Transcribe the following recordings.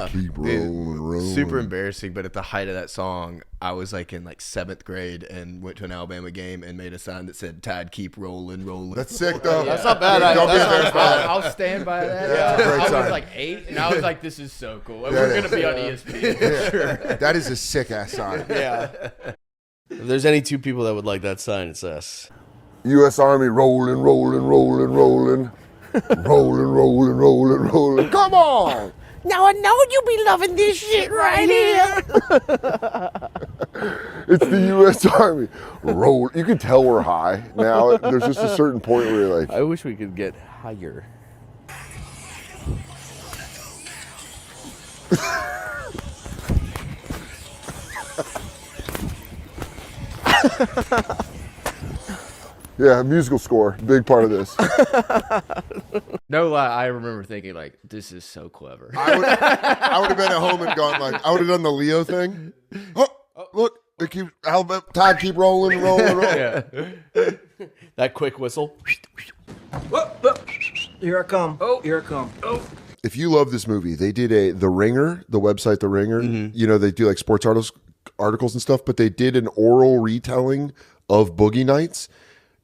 Keep rolling. Super embarrassing, but at the height of that song, I was like in like 7th grade and went to an Alabama game and made a sign that said, "Tide keep rolling." That's sick, though. That's not bad. Don't be embarrassed by that. I'll stand by that. Yeah, great I was sign. like 8, and I was like, "This is so cool. We're gonna be on ESPN for sure." That is a sick ass sign. Yeah. If there's any two people that would like that sign, it's us. U.S. Army rolling. Rolling. Come on. Now I know you be loving this shit right here. It's the U.S. Army. Roll. You can tell we're high now. There's just a certain point where you're like, I wish we could get higher. yeah, musical score, big part of this. No lie, I remember thinking like, "This is so clever." I would have been at home and gone like, I would have done the Leo thing. Oh, look, it keeps Tide keep rolling. Yeah. That quick whistle. Here I come. Oh, here I come. Oh. If you love this movie, they did The Ringer, the website The Ringer. Mm-hmm. You know, they do like sports articles and stuff, but they did an oral retelling of Boogie Nights,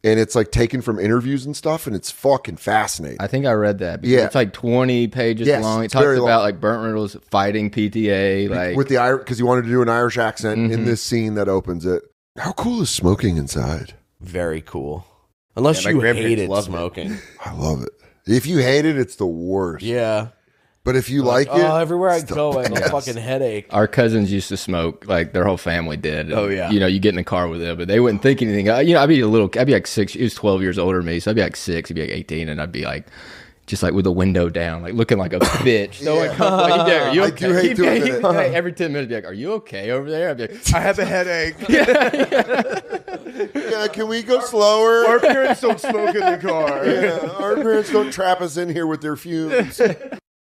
and it's like taken from interviews and stuff, and it's fucking fascinating. I think I read that. Yeah. It's like 20 pages Yes, long. It it's talks very about long. like Burt Reynolds fighting PTA, like With the because he wanted to do an Irish accent in this scene that opens it. How cool is smoking inside? Very cool. Unless my you grandparents hated loved it. smoking. I love it. If you hate it, it's the worst. Yeah. But if you like it, Oh, everywhere I it's the go, I have a best. fucking headache. our cousins used to smoke, like their whole family did. And, Oh, yeah. You know, you get in the car with them, but they wouldn't think anything. You know, I'd be like 6. He was 12 years older than me, so I'd be like 6, he'd be like 18, and I'd be like, just like with the window down, like looking like a bitch. So like, are you I okay? do hate to admit it. Hey, every 10 minutes, be like, "Are you okay over there?" I'd be like, I have a headache. Yeah, can we go slower? Our parents don't smoke in the car. Yeah, our parents don't trap us in here with their fumes.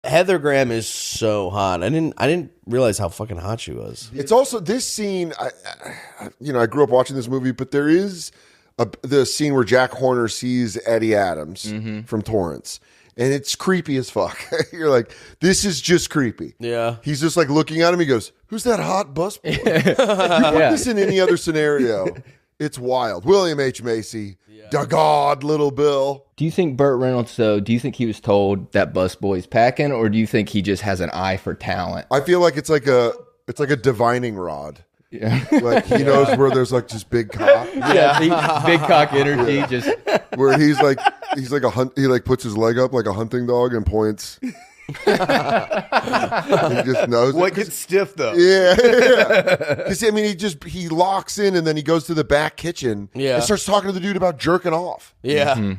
Heather Graham is so hot. I didn't realize how fucking hot she was. It's also this scene. I grew up watching this movie, but there is the scene where Jack Horner sees Eddie Adams from Torrance, and it's creepy as fuck. You're like, this is just creepy. Yeah. He's just like looking at him. He goes, "Who's that hot busboy?" You put this in any other scenario, it's wild. William H. Macy, da God, Little Bill. Do you think Burt Reynolds, though, do you think he was told that busboy's packing, or do you think he just has an eye for talent? I feel like it's like a divining rod. Yeah. Like he knows where there's like just big cock. Yeah, big cock energy, just Where he's like a hunt. He like puts his leg up like a hunting dog and points. He just knows. What it. gets stiff though? Yeah. Because I mean, he locks in and then he goes to the back kitchen. Yeah. And starts talking to the dude about jerking off. Yeah.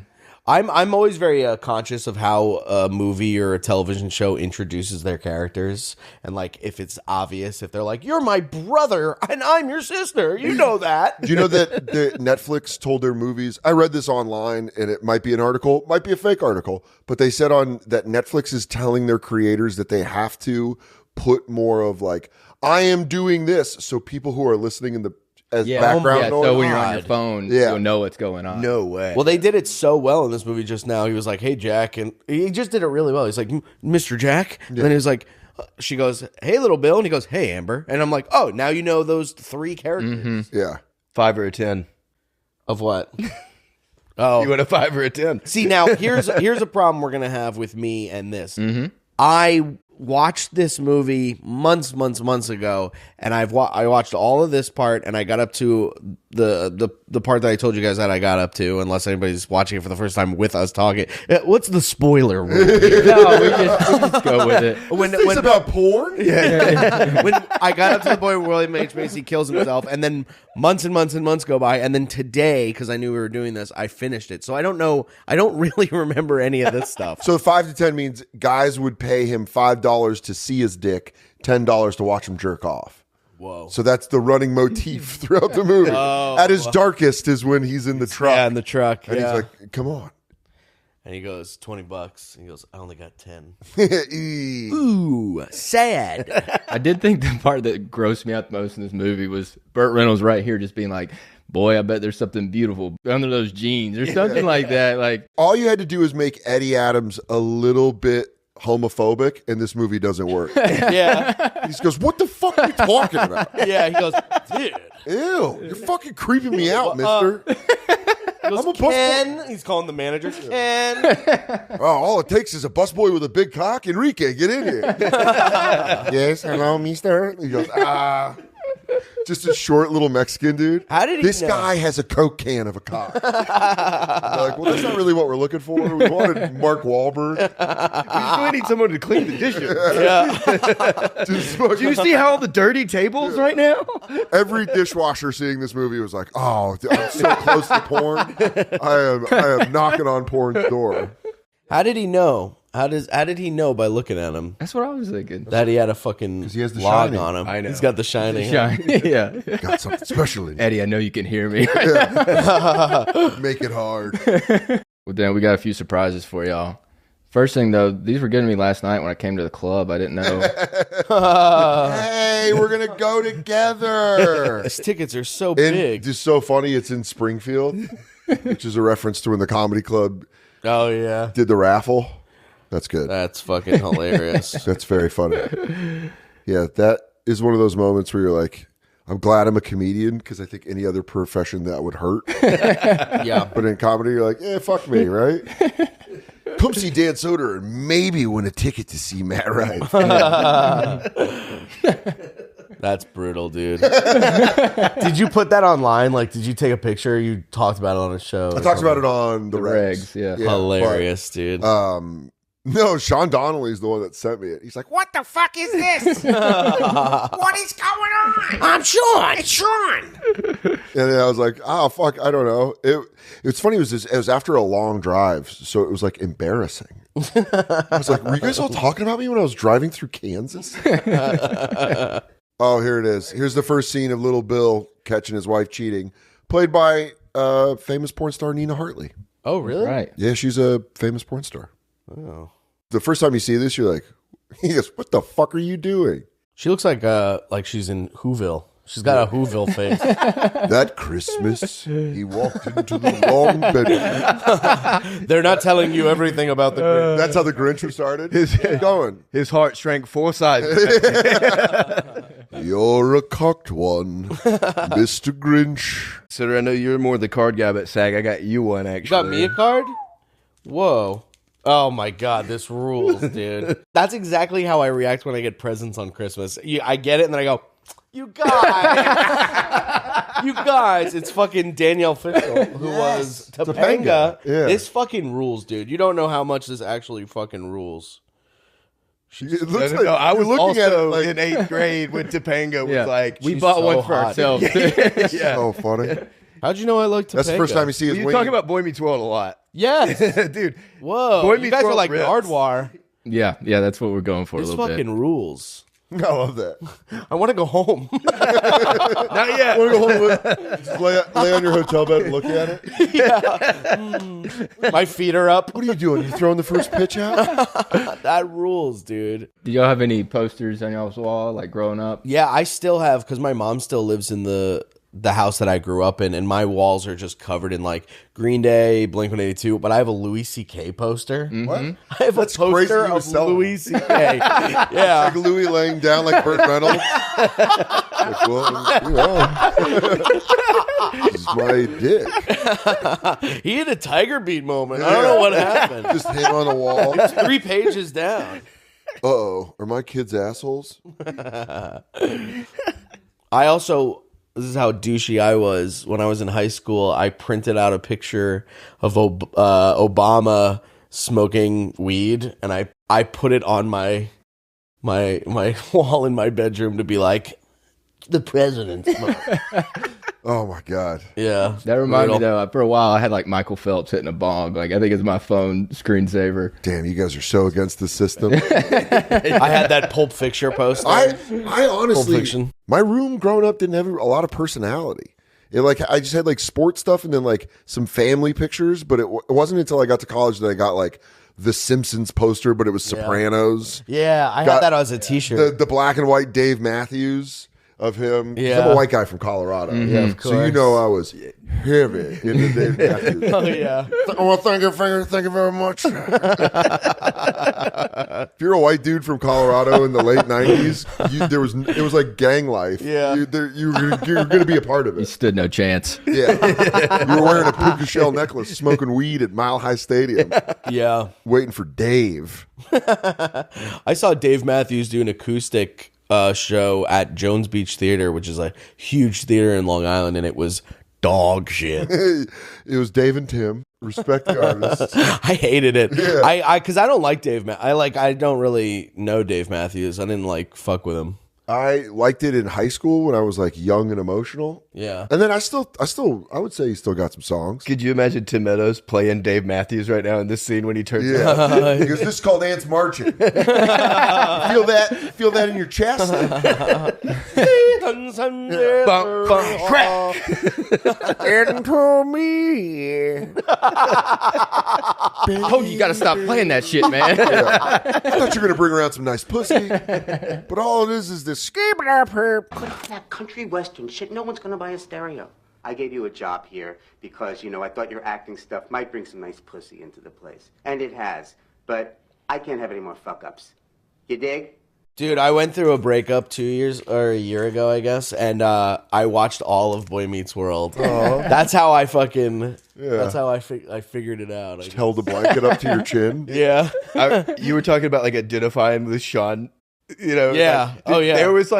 I'm always very conscious of how a movie or a television show introduces their characters, and like if it's obvious, if they're like, "You're my brother and I'm your sister," you know that. Do you know that Netflix told their movies? I read this online, and it might be an article, might be a fake article, but they said that Netflix is telling their creators that they have to put more of like, "I am doing this," so people who are listening in the background noise. so when you're on your phone, you'll know what's going on. No way. Well, they did it so well in this movie just now. He was like, "Hey, Jack," and he just did it really well. He's like, "Mr. Jack," and then he was like, she goes, "Hey, Little Bill," and he goes, "Hey, Amber," and I'm like, "Oh, now you know those 3 characters." Yeah. 5 or a 10. Of what? Oh, You want a 5 or a 10? see, now here's a problem we're gonna have with me and this. I watched this movie months ago, and I watched all of this part, and I got up to the part that I told you guys that I got up to, unless anybody's watching it for the first time with us talking. What's the spoiler rule? No, we just go with it. when It's about porn? when I got up to the point where William H. Macy kills himself, and then months and months go by, and then today, because I knew we were doing this, I finished it. So I don't know. I don't really remember any of this stuff. So 5 to 10 means guys would pay him $5 to see his dick, $10 to watch him jerk off. Whoa. So that's the running motif throughout the movie. At his darkest is when he's in the truck. Yeah, in the truck. And yeah. he's like, "Come on." And he goes, $20. He goes, "I only got 10. Eee. Ooh, sad. I did think the part that grossed me out the most in this movie was Burt Reynolds right here just being like, "Boy, I bet there's something beautiful under those jeans," or something like that. Like, All you had to do is make Eddie Adams a little bit homophobic, and this movie doesn't work. Yeah. He just goes, "What the fuck are you talking about? Yeah, he goes, dude. Ew, you're fucking creeping me out, mister." He goes, I'm a Ken. He's calling the manager, Ken. Oh, all it takes is a busboy with a big cock. Enrique, get in here. Yes, hello, mister. He goes, just a short little Mexican dude. How did he This know? guy has a Coke can of a cock. They're like, well, that's not really what we're looking for. We wanted Mark Wahlberg. We really need someone to clean the dishes. Just Do you see how all the dirty tables right now? every dishwasher seeing this movie was like, "Oh, I'm so close to porn. I am knocking on porn's door." How did he know? How did he know by looking at him That's what I was thinking. that he had a fucking he has the log Shining. on him? I know. He's got the shining. Yeah. Got something special in you. Eddie, I know you can hear me. Make it hard. Well, Dan, we got a few surprises for y'all. First thing, though, these were given to me last night when I came to the club. I didn't know. Hey, we're gonna go together. These tickets are so And big. just so funny, it's in Springfield, which is a reference to when the comedy club Oh yeah, did the raffle. That's good. that's fucking hilarious. That's very funny. Yeah, that is one of those moments where you're like, I'm glad I'm a comedian, because I think any other profession that would hurt. Yeah, But in comedy, you're like, fuck me, right? Come see Dan Soder and maybe win a ticket to see Matt Wright. that's brutal, dude. Did you put that online? Like, did you take a picture? You talked about it on a show. I talked about it on the regs. regs, yeah. Hilarious, dude. No, Sean Donnelly's the one that sent me it. He's like, What the fuck is this? What is going on? I'm Sean. It's Sean. and then I was like, oh, fuck, I don't know. It's funny, it was after a long drive, so it was like embarrassing. I was like, were you guys all talking about me when I was driving through Kansas? Oh, here it is. Here's the first scene of Little Bill catching his wife cheating, played by famous porn star Nina Hartley. Oh, really? Right. Yeah, she's a famous porn star. Oh. The first time you see this, you're like, he goes, what the fuck are you doing? She looks like she's in Whoville. She's got a Whoville face. That Christmas, he walked into the wrong bedroom. They're not telling you everything about the. That's how the Grinch started. Keep going. His heart shrank 4 sizes. You're a cocked one, Mr. Grinch. So I know you're more the card guy, but Sag, I got you one actually. You got me a card? Whoa. Oh my God, this rules, dude. That's exactly how I react when I get presents on Christmas. I get it and then I go, you guys. You guys. It's fucking Danielle Fishel, who was Topanga. Yeah. This fucking rules, dude. You don't know how much this actually fucking rules. It looks like, I was you're looking at it also like, in 8th grade when Topanga was Yeah. like, We She's bought so one for hot. ourselves. so funny. How'd you know I like Topanga? That's the first time you see his you're wing. talking about Boy Meets World a lot. Yes. Dude, Whoa. Boy You Meets guys are World like rips. Nardwar. Yeah, that's what we're going for This a little fucking bit. rules. I love that. I want to go home. not yet. Want to go home with, just lay on your hotel bed and look at it? My feet are up. What are you doing? You throwing the first pitch out? That rules, dude. Do y'all have any posters on y'all's wall, like growing up? Yeah, I still have, because my mom still lives in the house that I grew up in, and my walls are just covered in like Green Day, Blink-182, but I have a Louis C.K. poster. What? I have That's a crazy poster you would of sell them. Louis C.K. Yeah. Like Louis laying down like Burt Reynolds. Like, well, you know, this is my dick. He had a tiger beat moment. I don't know what happened. Just him on the wall. 3 pages down. Uh-oh. Are my kids assholes? I also, this is how douchey I was when I was in high school. I printed out a picture of Obama smoking weed, and I put it on my wall in my bedroom to be like, the president smoked. Oh, my God. Yeah. That reminded me, Brutal. though, for a while, I had like Michael Phelps hitting a bong. Like, I think it's my phone screensaver. Damn, you guys are so against the system. I had that Pulp Fiction poster. I Pulp honestly, Fiction. my room growing up didn't have a lot of personality. I just had like sports stuff and then like some family pictures, but it wasn't until I got to college that I got like the Simpsons poster, but it was Sopranos. Yeah, I Got had that as a t-shirt. The black and white Dave Matthews. of him. 'Cause Yeah. I'm a white guy from Colorado. Yeah, of So you course. know I was heavy into Dave Matthews. Oh yeah. Well, thank you very much. If you're a white dude from Colorado in the late '90s, it was like gang life. Yeah. you're going to be a part of You it. stood no chance. Yeah, you were wearing a puka shell necklace, smoking weed at Mile High Stadium, Yeah. waiting for Dave. I saw Dave Matthews do an acoustic show at Jones Beach Theater, which is a huge theater in Long Island, and it was dog shit. It was Dave and Tim. Respect the artists. I hated it. Yeah. Because I don't like Dave. I don't really know Dave Matthews. I didn't fuck with him. I liked it in high school when I was like young and emotional. Yeah. And then I would say he still got some songs. Could you imagine Tim Meadows playing Dave Matthews right now in this scene when he turns Yeah, up? because this is called Ants Marching. Feel that in your chest. Bump, bump, crack. Into me. Oh, you got to stop playing that shit, man. I thought you were gonna bring around some nice pussy, but all it is this. Quit that country western shit. No one's gonna buy a stereo. I gave you a job here because, I thought your acting stuff might bring some nice pussy into the place. And it has. But I can't have any more fuck-ups. You dig? Dude, I went through a breakup 2 years or a year ago, I guess, and I watched all of Boy Meets World. That's how I fucking. Yeah. That's how I figured it out. I guess. Held the blanket up to your chin. Yeah. You were talking about identifying with Sean, Yeah. Oh, yeah. There was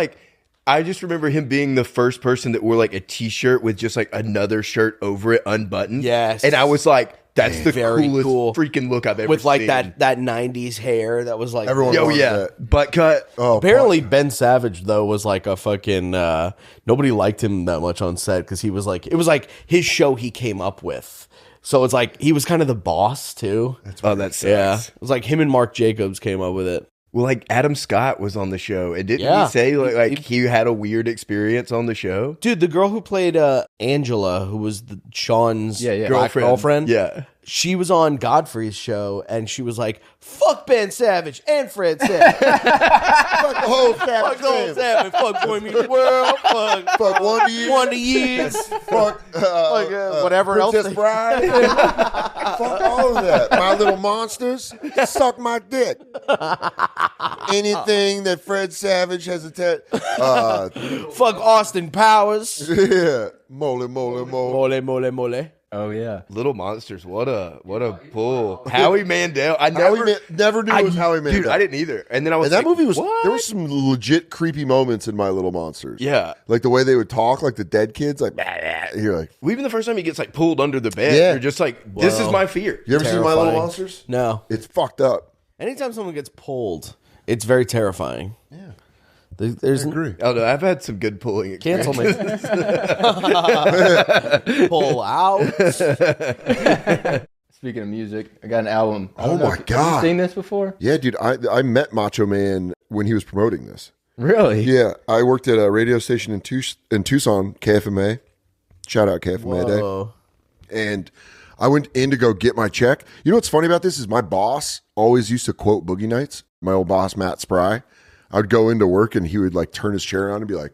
I just remember him being the first person that wore a t-shirt with just another shirt over it unbuttoned. Yes. And I was like, that's the Very coolest cool. freaking look I've ever With seen. that 90s hair that was Everyone Oh wanted yeah. that. Butt cut. Oh, Apparently Ben Savage though was a fucking nobody liked him that much on set because he was it was his show he came up with. So it's he was kind of the boss too. That sucks. Yeah. It was him and Mark Jacobs came up with it. Well, Adam Scott was on the show, and didn't Yeah. he say he had a weird experience on the show? Dude, the girl who played Angela, who was Sean's black girlfriend, Yeah. she was on Godfrey's show, and she was like, "Fuck Ben Savage and Fred Savage, fuck the whole fuck the whole Savage, fuck Boy Meets World, fuck Wonder Years, fuck whatever else Princess they- Bride. Fuck all of that. My Little Monsters. Suck my dick. Anything that Fred Savage has fuck Austin Powers, yeah, mole. mole." Oh, yeah. Little Monsters. What a pull. Howie Mandel. I never Never knew it was Howie Mandel. Dude, I didn't either. And then I was And that movie was what? there was some legit creepy moments in My Little Monsters. Yeah. Like the way they would talk, like the dead kids, like you're like, Well, even the first time he gets pulled under the bed, Yeah. you're just this is my fear. you ever seen My Little Terrifying. Monsters? No. It's fucked up. Anytime someone gets pulled, it's very terrifying. Yeah. There's I agree. Oh no, I've had some good pulling experience. cancel me. Pull out. Speaking of music, I got an album. I Oh don't know my if- Have God. you seen this before? Yeah, dude, I met Macho Man when he was promoting this. Really? Yeah, I worked at a radio station in Tucson, KFMA. Shout out KFMA Day. Whoa. And I went in to go get my check. You know what's funny about this is my boss always used to quote Boogie Nights. My old boss, Matt Spry. I would go into work and he would turn his chair on and be like,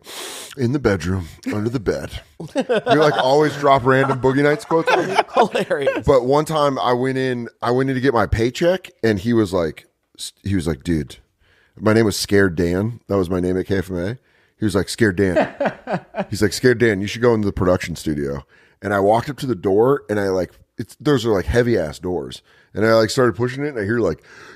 in the bedroom, under the bed. He would always drop random Boogie Nights quotes on me. Hilarious. But one time I went in to get my paycheck and he was like, dude, my name was Scared Dan. That was my name at KFMA. He was like, Scared Dan. He's like, Scared Dan, you should go into the production studio. And I walked up to the door and those are heavy ass doors. And I started pushing it and I hear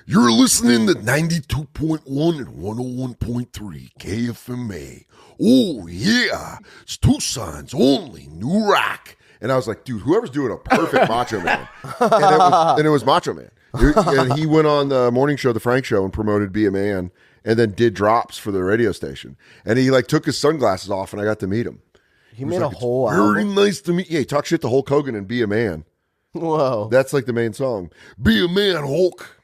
you're listening to 92.1 and 101.3 KFMA. Oh yeah. It's Tucson's only new rock. And I was like, dude, whoever's doing a perfect Macho Man. And it was Macho Man. And he went on the morning show, The Frank Show, and promoted Be a Man and then did drops for the radio station. And he took his sunglasses off and I got to meet him. He made a "It's whole very album. nice to meet you." Yeah, he talked shit to Hulk Hogan and Be a Man. Whoa. That's the main song. Be a man, Hulk.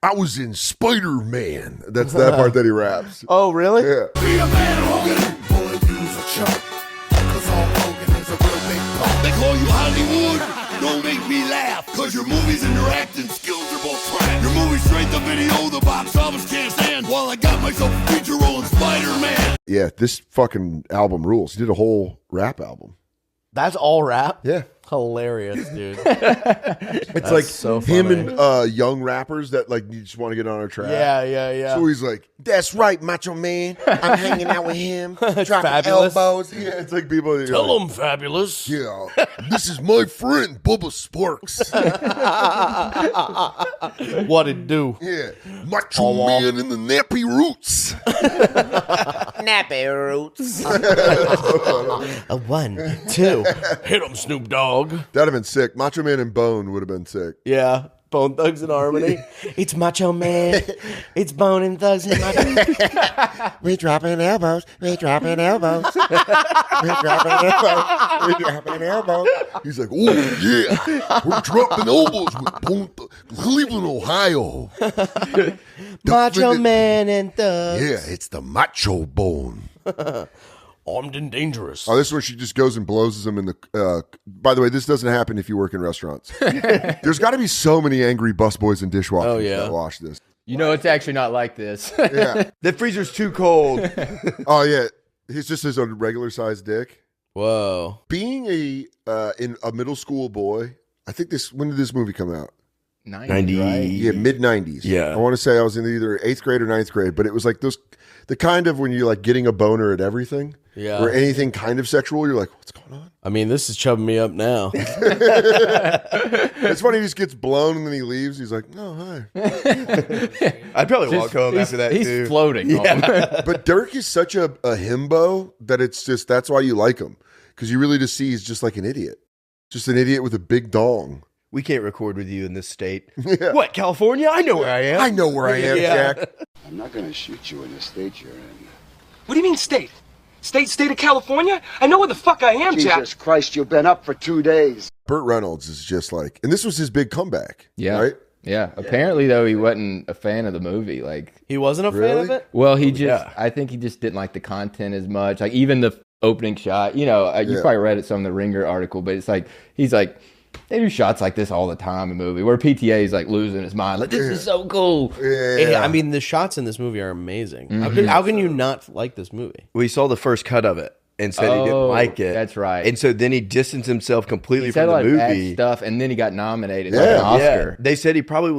I was in Spider-Man. That's that part that he raps. Oh, really? Yeah. Be a man, Hogan. Boy, you's a chump. Cause Hulk Hogan is a real big pump. They call you Hollywood. Don't make me laugh. Cause your movies and your acting skills are both trash. Your movie's straight to video, the box office can't stand. While I got myself a feature role in Spider-Man. Yeah, this fucking album rules. He did a whole rap album. That's all rap? Yeah. Hilarious, dude. It's like so him funny. and young rappers that like you just want to get on our track. Yeah. So he's like, "That's right, Macho Man. I'm hanging out with him, dropping Fabulous. elbows." Yeah, it's like people. Tell him, Fabulous. Yeah, this is my friend Bubba Sparks. What it do? Yeah, Macho Man and the Nappy Roots. Nappy roots. A 1, 2. Hit him, Snoop Dogg. That'd have been sick. Macho Man and Bone would have been sick. Yeah. Bone Thugs and Harmony. It's Macho Man. It's Bone and Thugs and Macho. We dropping elbows. We dropping elbows. We dropping elbows. We dropping elbows. He's like, "Oh yeah, we're dropping elbows with Bone Cleveland, Ohio." Macho Man and Thugs. Yeah, it's the Macho Bone. Armed and dangerous. Oh, this is where she just goes and blows him in the. By the way, this doesn't happen if you work in restaurants. There's got to be so many angry busboys and dishwashers that wash this. You know, it's actually not like this. Yeah. The freezer's too cold. Oh yeah, he's just his own regular sized dick. Whoa. Being in a middle school boy, I think this. When did this movie come out? 90, right? Yeah, mid 90s. Yeah. I want to say I was in either 8th grade or 9th grade, but it was like the kind of when you're like getting a boner at everything. Yeah. Or anything kind of sexual, you're like, what's going on? I mean, this is chubbing me up now. It's funny, he just gets blown and then he leaves. He's like, no, hi. I'd probably walk home after that, he's too. floating. Yeah. But Dirk is such a himbo that it's just, that's why you like him. Because you really just see he's just like an idiot. Just an idiot with a big dong. We can't record with you in this state. Yeah. What, California? I know where I am. I know where I am, Jack. I'm not going to shoot you in the state you're in. What do you mean state? State of California? I know where the fuck I am, Jack. Jesus Christ, you've been up for 2 days. Burt Reynolds is just like, and this was his big comeback. Yeah. Right? Yeah. Apparently, though, he wasn't a fan of the movie. Like, He wasn't a fan of Really? it? well, I think he just didn't like the content as much. Like, even the opening shot, you probably read it some in the Ringer article, but it's like, he's like, they do shots like this all the time in a movie where PTA is like losing his mind. Like, this is so cool. Yeah, I mean, the shots in this movie are amazing. How can you not like this movie? We saw the first cut of it and said he didn't like it. That's right. And so then he distanced himself completely He said from a the lot of bad movie. stuff, and then he got nominated for an Oscar. Yeah, they said he probably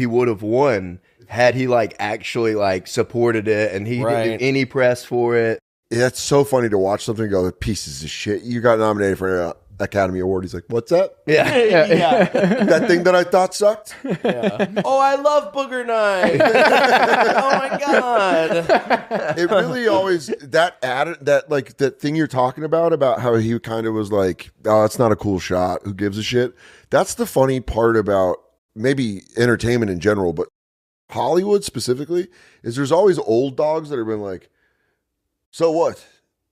would have won had he like actually like supported it, and he didn't do any press for it. Yeah, it's so funny to watch something and go, pieces of shit. You got nominated for an Academy Award. He's like, what's that? Yeah. That thing that I thought sucked? Oh, I love Booger Nights. Oh my god. It really always that thing you're talking about how he kind of was like, oh, that's not a cool shot. Who gives a shit? That's the funny part about maybe entertainment in general, but Hollywood specifically, is there's always old dogs that have been like, so what?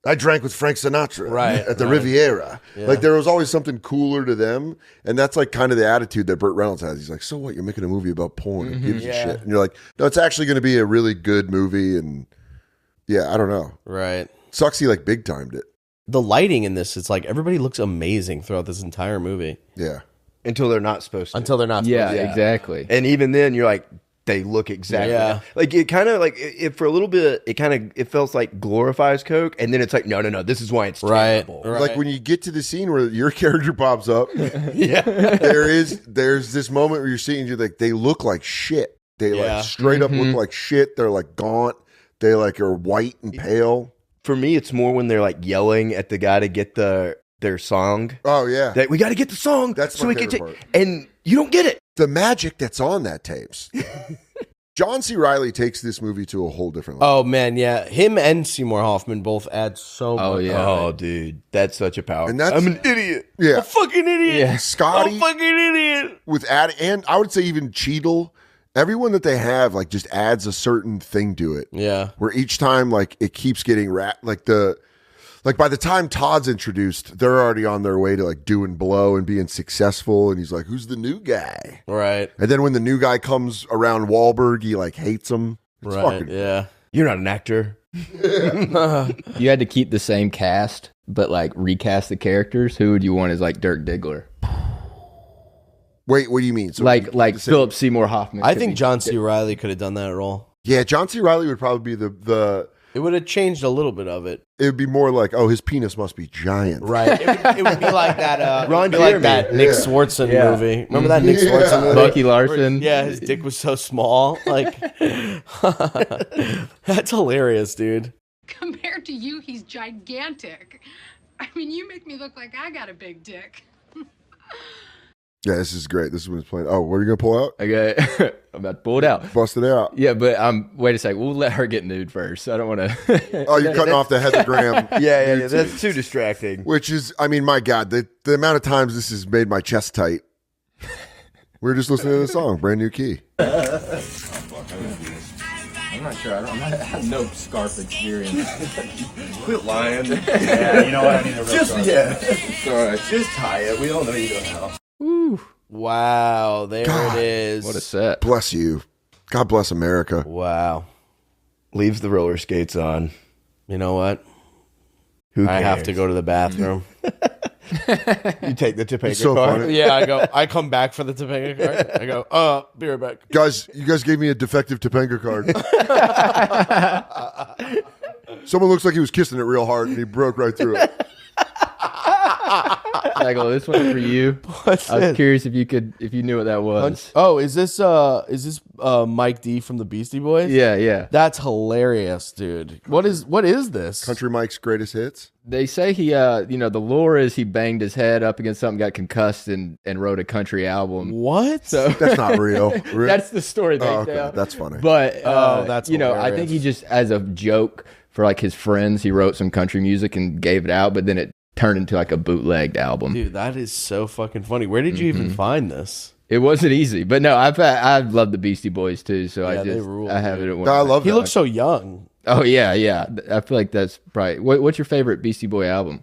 I drank with Frank Sinatra at the Riviera. Yeah. Like, there was always something cooler to them. And that's like kind of the attitude that Burt Reynolds has. He's like, so what? You're making a movie about porn. Who gives a shit? And you're like, no, it's actually going to be a really good movie. And yeah, I don't know. Right. Sucks he like big timed it. The lighting in this, it's like everybody looks amazing throughout this entire movie. Yeah. Until they're not supposed to. Until they're not supposed to. Yeah, exactly. And even then, you're like, they look exactly like it. Kind of like it for a little bit. It feels like glorifies Coke, and then it's like, no, this is why it's terrible. Right. Like when you get to the scene where your character pops up, there's this moment where you're seeing you like they look like shit. They like straight up look like shit. They're like gaunt. They like are white and pale. For me, it's more when they're like yelling at the guy to get their song. Oh yeah, that we got to get the song. That's so my we can favorite part. And you don't get it. The magic that's on that tapes. John C. Reilly takes this movie to a whole different level. Oh man, yeah. Him and Seymour Hoffman both add so much. Oh yeah. Oh dude, that's such a power. And that's, I'm an idiot. Yeah. A fucking idiot. Yeah. Scotty. I'm a fucking idiot. With and I would say even Cheadle, everyone that they have like just adds a certain thing to it. Yeah. Where each time like it keeps getting like by the time Todd's introduced, they're already on their way to like doing blow and being successful. And he's like, who's the new guy? Right. And then when the new guy comes around Wahlberg, he like hates him. It's fucking, Yeah. You're not an actor. You had to keep the same cast, but like recast the characters. Who would you want as like Dirk Diggler? Wait, what do you mean? So Like Philip Seymour Hoffman. I think John C. Reilly could have done that role. Yeah, John C. Reilly would probably be the It would have changed a little bit of it. It would be more like, oh, his penis must be giant. Right. It would be like that. Ron like Jeremy. that Nick Swartzen movie. Remember that Nick Swartzen movie? Bucky Larson. Yeah, his dick was so small. Like, that's hilarious, dude. Compared to you, he's gigantic. I mean, you make me look like I got a big dick. Yeah, this is great. This is when it's playing. Oh, what are you going to pull out? Okay, I'm about to pull it out. Bust it out. Yeah, but wait a second. We'll let her get nude first. I don't want to. Oh, you're cutting off the Heather Graham. Yeah, that's too distracting. Which is, I mean, my God, the amount of times this has made my chest tight. We were just listening to the song, Brand New Key. I'm not sure. I have no scarf experience. Quit lying. Yeah, you know what? I mean, the real story. Sorry. Just tie it. We all know you don't know. Woo. Wow, there God, it is. What a set. Bless you. God bless America. Wow. Leaves the roller skates on. You know what? Who I have cares? to go to the bathroom. You take the Topanga It's so card. funny. Yeah, I come back for the Topanga card. I go, be right back. Guys, you guys gave me a defective Topanga card. Someone looks like he was kissing it real hard and he broke right through it. Sagalow, this one's for you. What's I was this? curious if you knew what that was. Oh, is this Mike D from the Beastie Boys? Yeah. That's hilarious, dude. What is this? Country Mike's greatest hits. They say he, the lore is he banged his head up against something, got concussed, and wrote a country album. What? So That's not real. that's the story they okay. tell. That's funny. But that's I hilarious. think he just, as a joke for like his friends, he wrote some country music and gave it out, but then it turned into like a bootlegged album. Dude, that is so fucking funny. Where did you even find this? It wasn't easy, but no, I've loved the Beastie Boys too, so Yeah, they rule, I have it at one. I love He that. looks so young. Oh yeah. I feel like that's probably what's your favorite Beastie Boy album?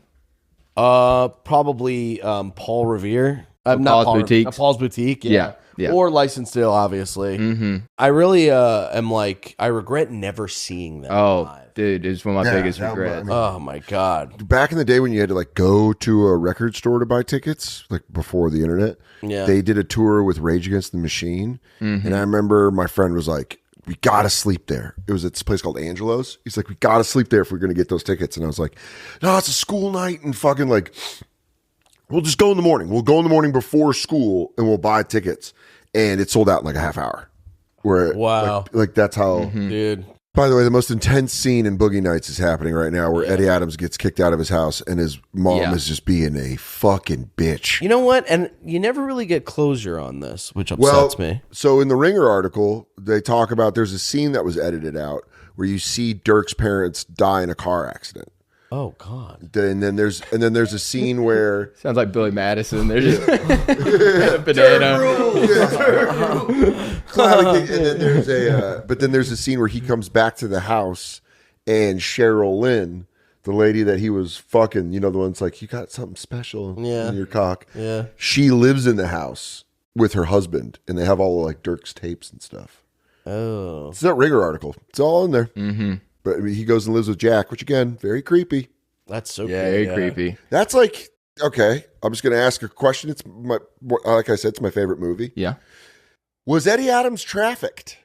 Probably Paul Revere. Not Paul's Boutique. Paul's Boutique. Yeah. Yeah. Or Licensed Still, obviously. Mm-hmm. I really am like, I regret never seeing them Oh, live. dude, it's one of my biggest that regrets. one- Oh my god. Back in the day when you had to like go to a record store to buy tickets, like before the internet, Yeah. they did a tour with Rage Against the Machine. And I remember my friend was like, we got to sleep there. It was at this place called Angelo's. He's like, we got to sleep there if we're going to get those tickets. And I was like, no, it's a school night and fucking like, we'll just go in the morning. We'll go in the morning before school and we'll buy tickets. And it sold out in like a half hour. Where Wow. like that's how. Dude. By the way, the most intense scene in Boogie Nights is happening right now, where Eddie Adams gets kicked out of his house and his mom is just being a fucking bitch. You know what? And you never really get closure on this, which upsets me. So in the Ringer article, they talk about there's a scene that was edited out where you see Dirk's parents die in a car accident. Oh God. And then there's a scene where Sounds like Billy Madison. They're just banana. and then there's but then there's a scene where he comes back to the house and Cheryl Lynn, the lady that he was fucking, the one's like, you got something special in your cock. Yeah. She lives in the house with her husband and they have all like Dirk's tapes and stuff. Oh. It's that Ringer article. It's all in there. Mm-hmm. But I mean, he goes and lives with Jack, which again, very creepy. That's so Very creepy. creepy. That's like, okay, I'm just going to ask a question. It's like I said, it's my favorite movie. Yeah. Was Eddie Adams trafficked?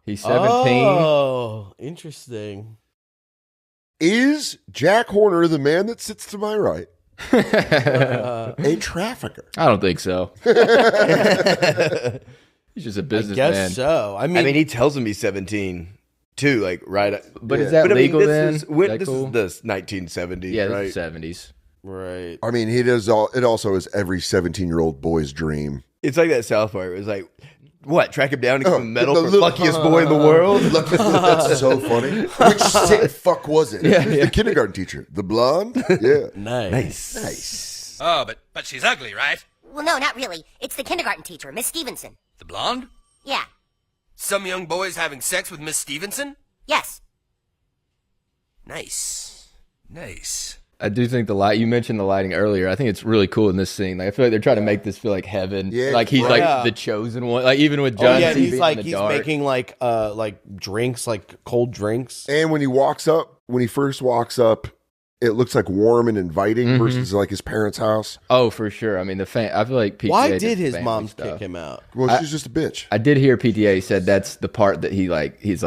He's 17. Oh, interesting. Is Jack Horner, the man that sits to my right, a trafficker? I don't think so. He's just a I businessman. guess so. I mean, he tells him he's 17 too, like right. But is that But I mean, legal this then? is when, Is that this cool? is the 1970s, Yeah, right? this is 70s. Right. I mean, it also is every 17-year-old boy's dream. It's like that South Park. It was like, what? Track him down and give him a medal the for little- luckiest boy in the world. That's so funny. Which sick fuck was it? Yeah, Who's yeah. the kindergarten teacher? The blonde? Yeah. Nice. Oh, but she's ugly, right? Well, no, not really. It's the kindergarten teacher, Miss Stevenson. The blonde? Yeah. Some young boys having sex with Miss Stevenson? Yes. Nice. Nice. I do think you mentioned the lighting earlier. I think it's really cool in this scene. Like I feel like they're trying to make this feel like heaven. Yeah, like he's right. like the chosen one. Like even with John Oh yeah, C. he's like in the he's dark. making like drinks, like cold drinks. And when he first walks up, it looks like warm and inviting versus like his parents' house. Oh, for sure. I mean, I feel like PTA Why did did his family mom stuff. kick him out? Well, she's just a bitch. I did hear PTA said that's the part that he's like, it's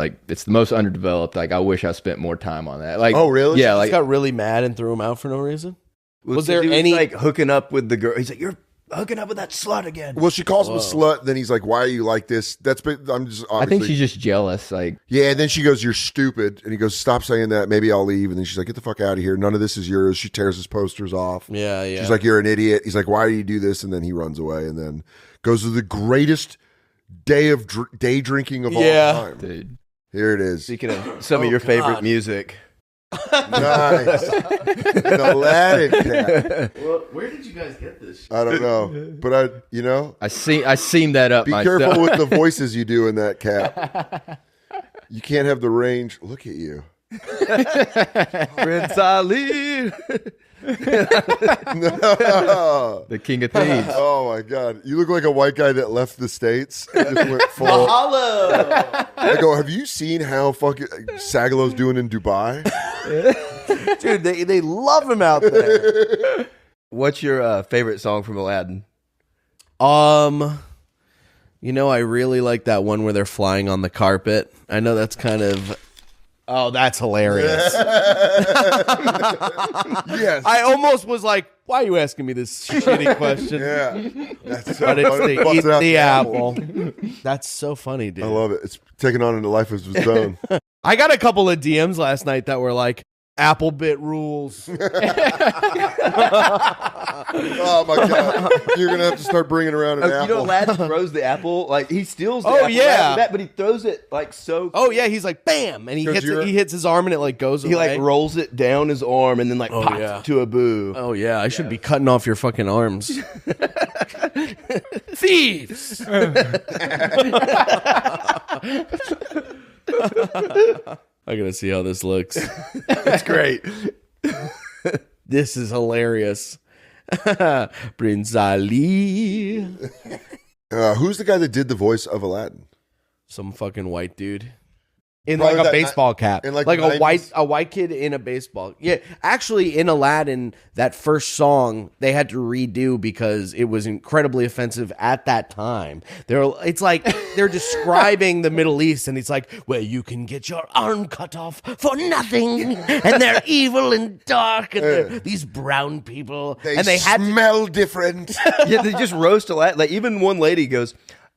the most underdeveloped. Like, I wish I spent more time on that. Like, oh, really? Yeah. He Like, got really mad and threw him out for no reason. Was there he any like hooking up with the girl? He's like, "You're hooking up with that slut again." Well, she calls him a slut. Then he's like, "Why are you like this?" I'm just. I think she's just jealous. Like, yeah. And then she goes, "You're stupid." And he goes, "Stop saying that. Maybe I'll leave." And then she's like, "Get the fuck out of here. None of this is yours." She tears his posters off. Yeah. She's like, "You're an idiot." He's like, "Why do you do this?" And then he runs away. And then goes to the greatest day of day drinking of all time. Dude. Here it is. Speaking of some of your favorite music. Nice. An Aladdin cat. Well, where did you guys get this? I don't know, but I seen that up. Be myself. careful with the voices you do in that cat. You can't have the range. Look at you, Prince Ali. No. The king of thieves. Oh my god, you look like a white guy that left the States and just went full. I go, have you seen how fucking Sagalow's doing in Dubai? Dude, they love him out there. What's your favorite song from Aladdin? You know, I really like that one where they're flying on the carpet. I know that's kind of. Oh, that's hilarious. Yes. I almost was like, why are you asking me this shitty question? Yeah. That's so But it's funny. the Busts eat out the apple. That's so funny, dude. I love it. It's taking on a life of its own. I got a couple of DMs last night that were like, Apple bit rules. Oh my god! You're gonna have to start bringing around an apple. You know, Aladdin throws the apple like he steals. The Oh, apple yeah. after that, but he throws it like so. Oh yeah, he's like bam, and he hits you're- he hits his arm and it like goes away. He like rolls it down his arm and then like pops yeah. it to a boo. Oh yeah, I should be cutting off your fucking arms. Thieves. I gotta see how this looks. That's great. This is hilarious. Prince Ali. Who's the guy that did the voice of Aladdin? Some fucking white dude. In Probably like a that baseball cap. in like like the a 90s. white kid in a baseball. Yeah. Actually in Aladdin, that first song they had to redo because it was incredibly offensive at that time. It's like they're describing the Middle East and it's like, well, you can get your arm cut off for nothing. And they're evil and dark and they're these brown people. And they had to smell different. Yeah, they just roast Aladdin. Like even one lady goes,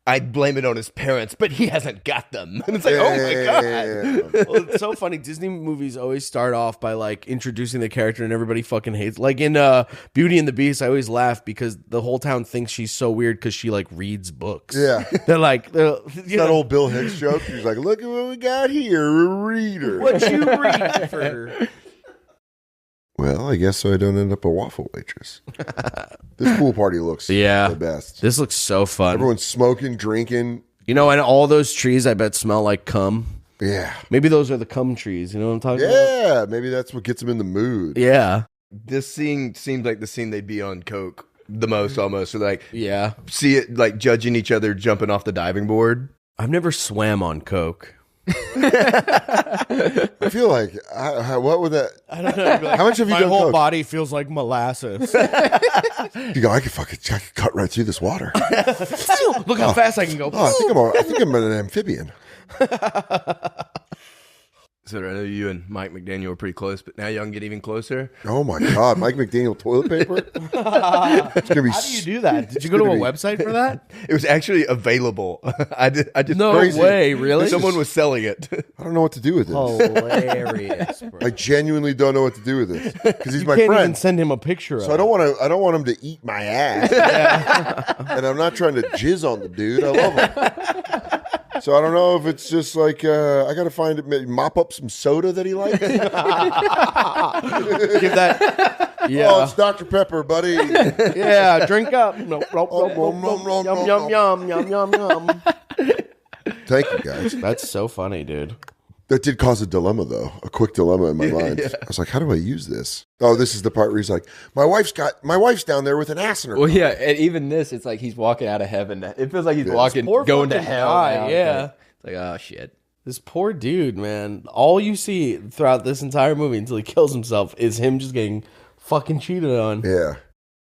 "I blame it on his parents, but he hasn't got them." And it's like, oh my god. Well, it's so funny. Disney movies always start off by like introducing the character and everybody fucking hates. Like in Beauty and the Beast, I always laugh because the whole town thinks she's so weird because she like reads books. Yeah. They're like, That old Bill Hicks joke. He's like, "Look at what we got here, a reader." what you read for? Well, I guess so I don't end up a waffle waitress. This pool party looks the best. This looks so fun. Everyone's smoking, drinking. You know, and all those trees I bet smell like cum. Yeah. Maybe those are the cum trees. You know what I'm talking about? Yeah, maybe that's what gets them in the mood. Yeah. This scene seems like the scene they'd be on coke the most, almost. So like, Yeah. see it like judging each other jumping off the diving board. I've never swam on coke. I feel like, what would that? I don't know. How much have you My done whole coke? body feels like molasses. You go, I could cut right through this water. Look how fast I can go. Oh, I think I'm an amphibian. So I know you and Mike McDaniel were pretty close, but now y'all can get even closer. Oh my God, Mike McDaniel toilet paper. It's gonna be. How do you do that? Did you go to a website for that? It was actually available. I just No Crazy. way, really? Someone was selling it. I don't know what to do with this. Hilarious. Bro. I genuinely don't know what to do with this because he's You my can't friend. even send him a picture. So I don't want him to eat my ass. And I'm not trying to jizz on the dude. I love him. So I don't know if it's just like I got to find it, mop up some soda that he likes. Give that. Yeah. Oh, it's Dr. Pepper, buddy. Yeah. Drink up. No, nom, yum, yum, yum, yum, yum. Thank you, guys. That's so funny, dude. That did cause a dilemma, though. A quick dilemma in my mind. I was like, how do I use this? Oh, this is the part where he's like, my wife's down there with an ass in her. Well, yeah, and even this, it's like he's walking out of heaven. It feels like he's walking, Poor going to fucking hell. guy, now. yeah. It's like, oh shit. This poor dude, man. All you see throughout this entire movie until he kills himself is him just getting fucking cheated on. Yeah.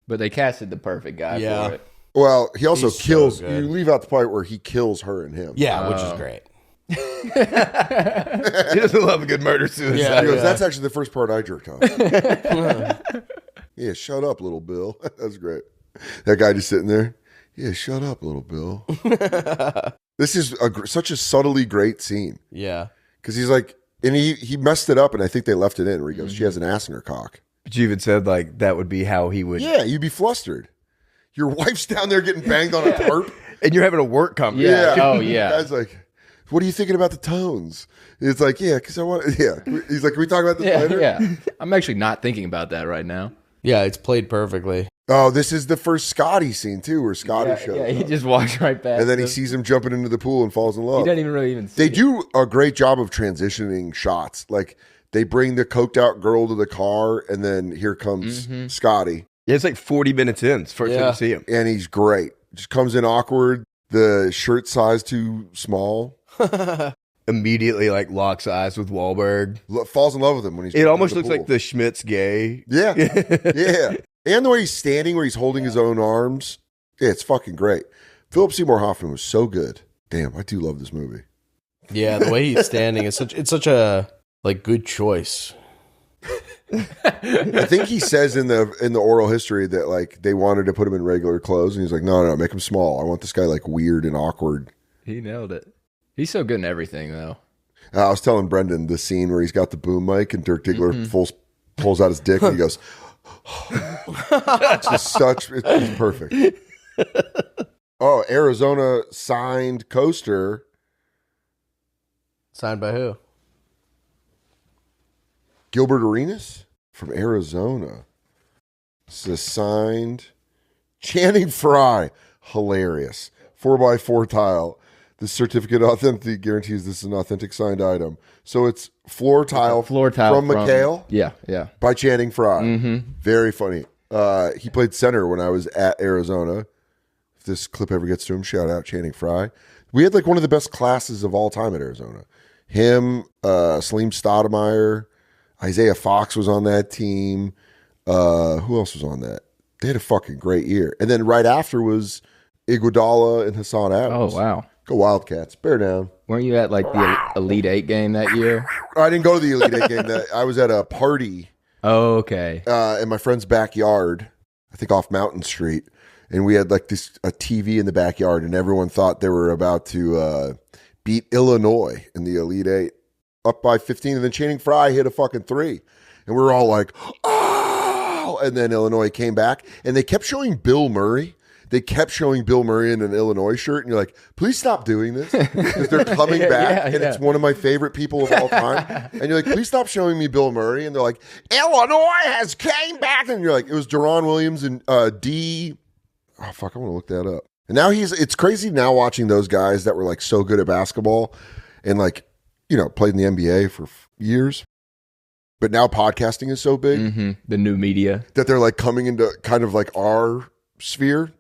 But they casted the perfect guy for it. Well, he also He's so kills. good. You leave out the part where he kills her and him. Yeah, which is great. He doesn't love a good murder suicide. Yeah, He goes, that's actually the first part I jerked off. Yeah, shut up, little Bill. That's great. That guy just sitting there. Yeah, shut up, little Bill. This is such a subtly great scene. Yeah. Because he's like, and he messed it up, and I think they left it in where he goes, she has an ass in her cock. But you even said like that would be how he would. Yeah, you'd be flustered. Your wife's down there getting banged on a tarp. And you're having a work conversation. Yeah. Oh, yeah. The guy's like, what are you thinking about the tones? It's like, yeah, because I want. Yeah. He's like, can we talk about this later? Yeah. I'm actually not thinking about that right now. Yeah, it's played perfectly. Oh, this is the first Scotty scene too, where Scotty shows Yeah, he up. just walks right past And then he him. sees him jumping into the pool and falls in love. He doesn't even really see They it. do a great job of transitioning shots. Like they bring the coked out girl to the car, and then here comes Scotty, Yeah, it's like 40 minutes in for Yeah. to see him. and he's great. Just comes in awkward. The shirt size too small. Immediately like locks eyes with Wahlberg. Falls in love with him when he's. It almost in looks pool. like the Schmidt's gay. Yeah, yeah. And the way he's standing, where he's holding his own arms. Yeah, it's fucking great. Philip Seymour Hoffman was so good. Damn, I do love this movie. Yeah, the way he's standing is such a like good choice. I think he says in the oral history that like they wanted to put him in regular clothes, and he's like, no, make him small. I want this guy like weird and awkward. He nailed it. He's so good in everything, though. I was telling Brendan the scene where he's got the boom mic and Dirk Diggler pulls out his dick and he goes, it's just it's perfect. Oh, Arizona signed coaster. Signed by who? Gilbert Arenas from Arizona. This is signed Channing Frye. Hilarious. 4x4 tile. The certificate of authenticity guarantees this is an authentic signed item. So it's floor tile from McHale. Yeah. By Channing Frye. Very funny. He played center when I was at Arizona. If this clip ever gets to him, shout out Channing Frye. We had like one of the best classes of all time at Arizona. Him, Salim Stoudemire, Isaiah Fox was on that team. Who else was on that? They had a fucking great year. And then right after was Iguodala and Hassan Adams. Oh, wow. Go Wildcats. Bear down. Weren't you at like the Elite Eight game that year? I didn't go to the Elite Eight game. I was at a party Oh, okay. in my friend's backyard, I think off Mountain Street. And we had like a TV in the backyard, and everyone thought they were about to beat Illinois in the Elite Eight, up by 15. And then Channing Frye hit a fucking 3. And we were all like, oh! And then Illinois came back, and they kept showing Bill Murray. They kept showing Bill Murray in an Illinois shirt, and you're like, please stop doing this, because they're coming back, and it's one of my favorite people of all time. And you're like, please stop showing me Bill Murray. And they're like, Illinois has came back. And you're like, it was Deron Williams and D. Oh, fuck, I want to look that up. And now it's crazy now watching those guys that were like so good at basketball and like, played in the NBA for years. But now podcasting is so big. The new media. That they're like coming into kind of like our sphere.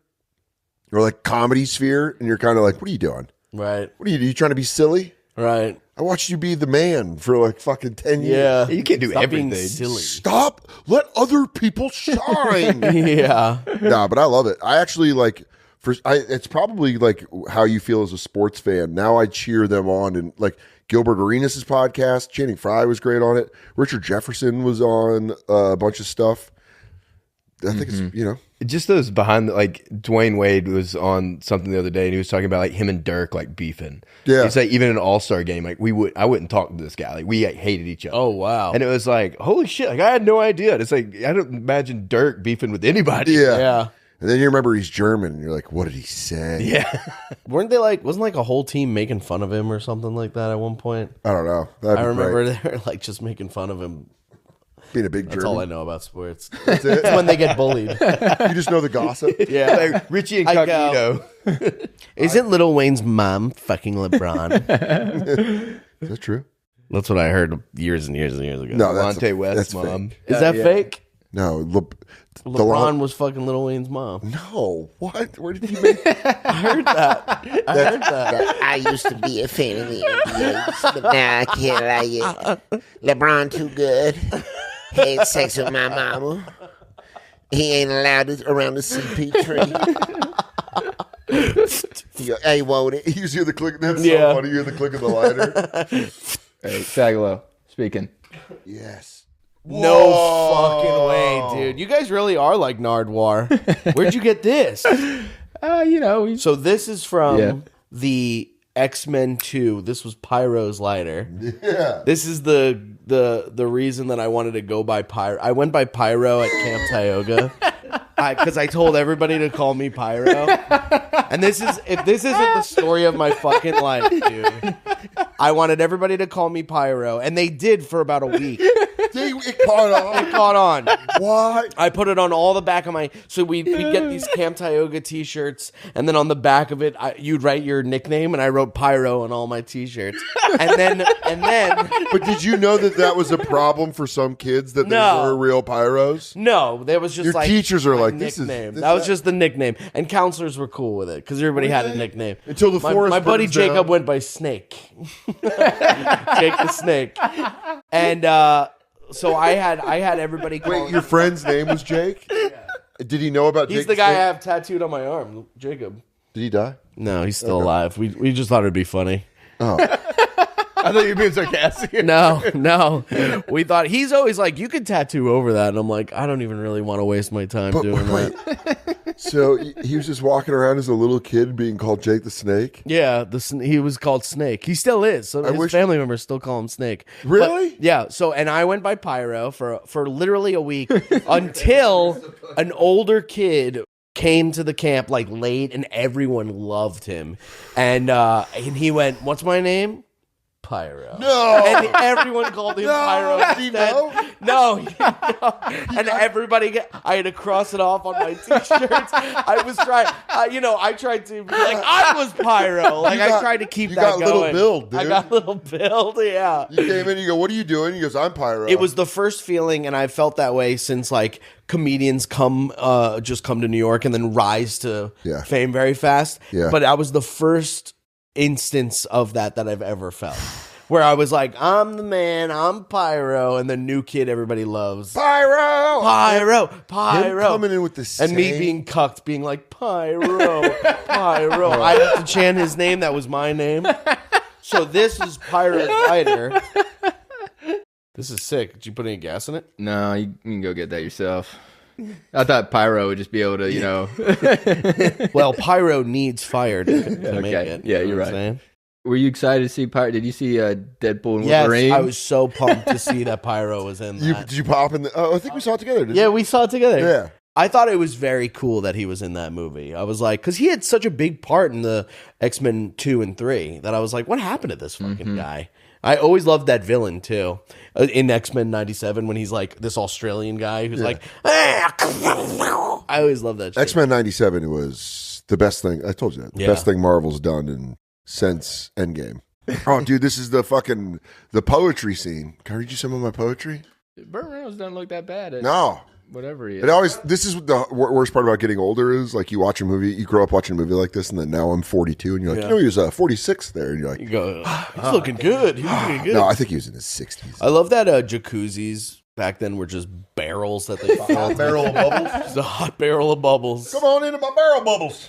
Or like comedy sphere, and you're kind of like, what are you doing? Right. What are you trying to be silly? Right. I watched you be the man for like fucking 10 years. Yeah. You can't do Stop everything. being silly. Stop. Let other people shine. Yeah. Nah, but I love it. I actually like, it's probably like how you feel as a sports fan. Now I cheer them on, and like Gilbert Arenas' podcast, Channing Frye was great on it. Richard Jefferson was on a bunch of stuff. I think it's, Just those behind like Dwayne Wade was on something the other day, and he was talking about like him and Dirk like beefing. Yeah. It's like even in an All-Star game, like I wouldn't talk to this guy. Like we hated each other. Oh, wow. And it was like, holy shit, like I had no idea. It's like I don't imagine Dirk beefing with anybody. Yeah. Yeah. And then you remember he's German, and you're like, what did he say? Yeah. Wasn't like a whole team making fun of him or something like that at one point? I don't know. That'd I be remember great. they were like just making fun of him. Being a big That's German. all I know about sports. That's it? It's when they get bullied. You just know the gossip. Yeah. Like Richie I Incognito. Isn't Lil Wayne's mom fucking LeBron? Is that true? That's what I heard years and years and years ago. No, that's Monte West's that's mom. fake. Is that fake? No, LeBron was fucking Lil Wayne's mom. No, what? Where did you make? I heard that. I used to be a fan of the Indians, but now I can't like it. LeBron too good. He ain't sex with my mama. He ain't allowed it around the CP tree. Hey, won't it? You hear the click? That's so funny. You hear the click of the lighter. Hey, Sagalow, speaking. Yes. No fucking way, dude. You guys really are like Nardwar. Where'd you get this? So this is from the X-Men 2. This was Pyro's lighter. Yeah. This is the reason that I wanted to go by Pyro. I went by Pyro at Camp Tioga. Because I told everybody to call me Pyro. And this isn't the story of my fucking life, dude. I wanted everybody to call me Pyro, and they did for about a week. It caught on. It caught on. What? I put it on all the back of my... So we'd get these Camp Tioga t-shirts, and then on the back of it, you'd write your nickname, and I wrote Pyro on all my t-shirts. And then... But did you know that was a problem for some kids, that they were real Pyros? No, there was just your teachers are like, this nickname. is... That was just the nickname. And counselors were cool with it, because everybody had a nickname. Until the forest My buddy burns Jacob down. went by Snake. Jake the Snake. And so I had everybody call Wait, your friend's name was Jake? Yeah. Did he know about Jake? He's the guy I have tattooed on my arm, Jacob. Did he die? No, he's still alive. We just thought it'd be funny. Oh. I thought you were being sarcastic. No. We thought he's always like, you could tattoo over that, and I'm like, I don't even really want to waste my time doing that. So he was just walking around as a little kid being called Jake the Snake? Yeah, he was called Snake. He still is. So his family members still call him Snake. Really? But, yeah. So, and I went by Pyro for literally a week until an older kid came to the camp like late, and everyone loved him. And he went, "What's my name?" Pyro. No. And everyone called him Pyro. Did he know? No, he didn't know. And everybody, I had to cross it off on my t-shirts. I was trying, I tried to be like, I was Pyro. Like, I tried to keep that going. You got little build, dude. I got little build, yeah. You came in, you go, what are you doing? He goes, I'm Pyro. It was the first feeling, and I felt that way since, like, comedians just come to New York and then rise to fame very fast. Yeah. But I was the first instance of that I've ever felt, where I was like, I'm the man, I'm Pyro, and the new kid everybody loves. Pyro! Him coming in with the same... And me being cucked, being like, Pyro. I had to chant his name, that was my name. So this is Pyro's lighter. This is sick. Did you put any gas in it? No, you can go get that yourself. I thought Pyro would just be able to, Well, Pyro needs fire to make it. Yeah, you're right. Were you excited to see Pyro? Did you see Deadpool and Wolverine? Yes, I was so pumped to see that Pyro was in that. Did you pop in the... Oh, I think we saw it together, didn't we? Yeah, we saw it together. Yeah. I thought it was very cool that he was in that movie. I was like, because he had such a big part in the X-Men 2 and 3 that I was like, what happened to this fucking guy? I always loved that villain, too. In X-Men 97, when he's like this Australian guy who's like, I always loved that shit. X-Men 97 was the best thing. I told you that. The best thing Marvel's done since Endgame. Oh, dude, this is the poetry scene. Can I read you some of my poetry? Burt Reynolds doesn't look that bad. No. Whatever he is. This is the worst part about getting older is, like, you watch a movie, you grow up watching a movie like this, and then now I'm 42, and you're like, he was 46 there, and you're like, you go, he's looking good. He's looking good. No, I think he was in his 60s. I love that jacuzzis back then were just barrels that they filled. Barrel of bubbles? Just a hot barrel of bubbles. Come on into my barrel bubbles.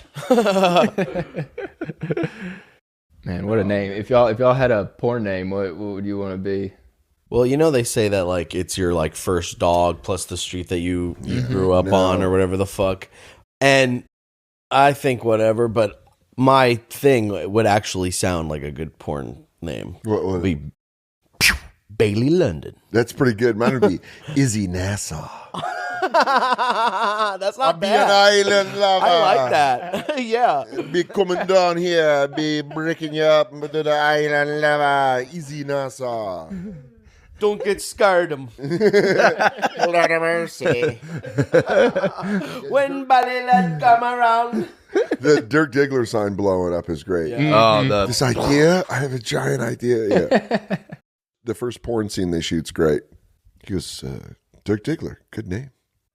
Man, what a name. If y'all had a porn name, what would you want to be? Well, they say that, like, it's your, like, first dog plus the street that you grew up on or whatever the fuck. And I think whatever, but my thing would actually sound like a good porn name. What would be Bailey London. That's pretty good. Mine would be Izzy Nassau. That's not Be bad. an island lover. I like that. Yeah. Be coming down here, be breaking you up to the island lover, Izzy Nassau. Don't get scared him. Lord of mercy. When Ballyland come around. The Dirk Diggler sign blowing up is great. Yeah. This idea, I have a giant idea. Yeah. The first porn scene they shoot's great. He goes, Dirk Diggler, good name.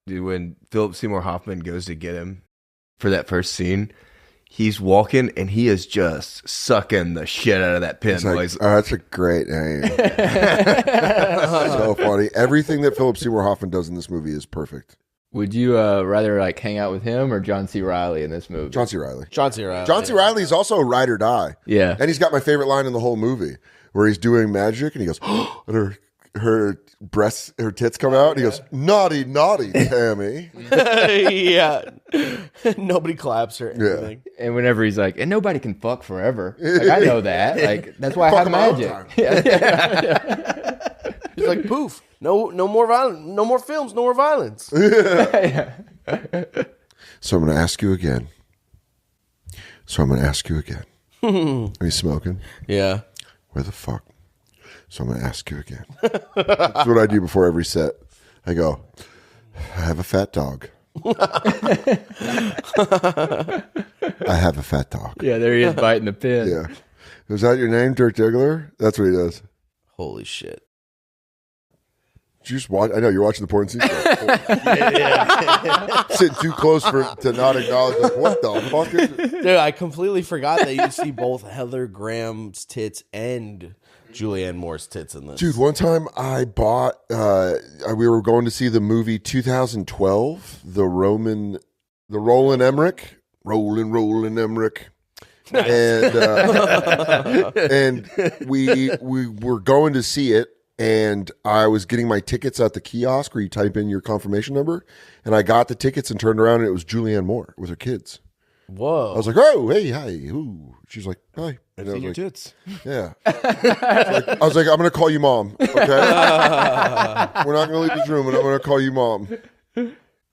Dude, when Philip Seymour Hoffman goes to get him for that first scene, he's walking and he is just sucking the shit out of that pen. Like, oh, that's a great name. So funny. Everything that Philip Seymour Hoffman does in this movie is perfect. Would you rather like hang out with him or John C. Reilly in this movie? John C. Reilly. John C. Reilly. John C. Reilly is also a ride or die. Yeah. And he's got my favorite line in the whole movie where he's doing magic and he goes, oh, and her breasts, her tits come out, and he goes, naughty, naughty, Tammy. Yeah. Nobody claps or anything. Yeah. And whenever he's like, and nobody can fuck forever. Like, I know that. Like, that's why I have magic. He's like, poof. No more violence. No more films. No more violence. So I'm going to ask you again. Are you smoking? Yeah. Where the fuck? So I'm going to ask you again. That's what I do before every set. I go, I have a fat dog. I have a fat dog. Yeah, there he is biting the pen. Yeah. Is that your name, Dirk Diggler? That's what he does. Holy shit. Did you just watch? I know you're watching the porn scene. Sitting too close to not acknowledge. Like, what the fuck is it? Dude, I completely forgot that you see both Heather Graham's tits and Julianne Moore's tits in this. Dude, one time I bought. We were going to see the movie 2012, the Roland Emmerich, Roland Emmerich. And we were going to see it. And I was getting my tickets at the kiosk where you type in your confirmation number. And I got the tickets and turned around and it was Julianne Moore with her kids. Whoa. I was like, oh, hey, hi. Ooh. She's like, hi. And I've seen your tits. Yeah. I was like, I'm going to call you mom. Okay. We're not going to leave this room, and I'm going to call you mom.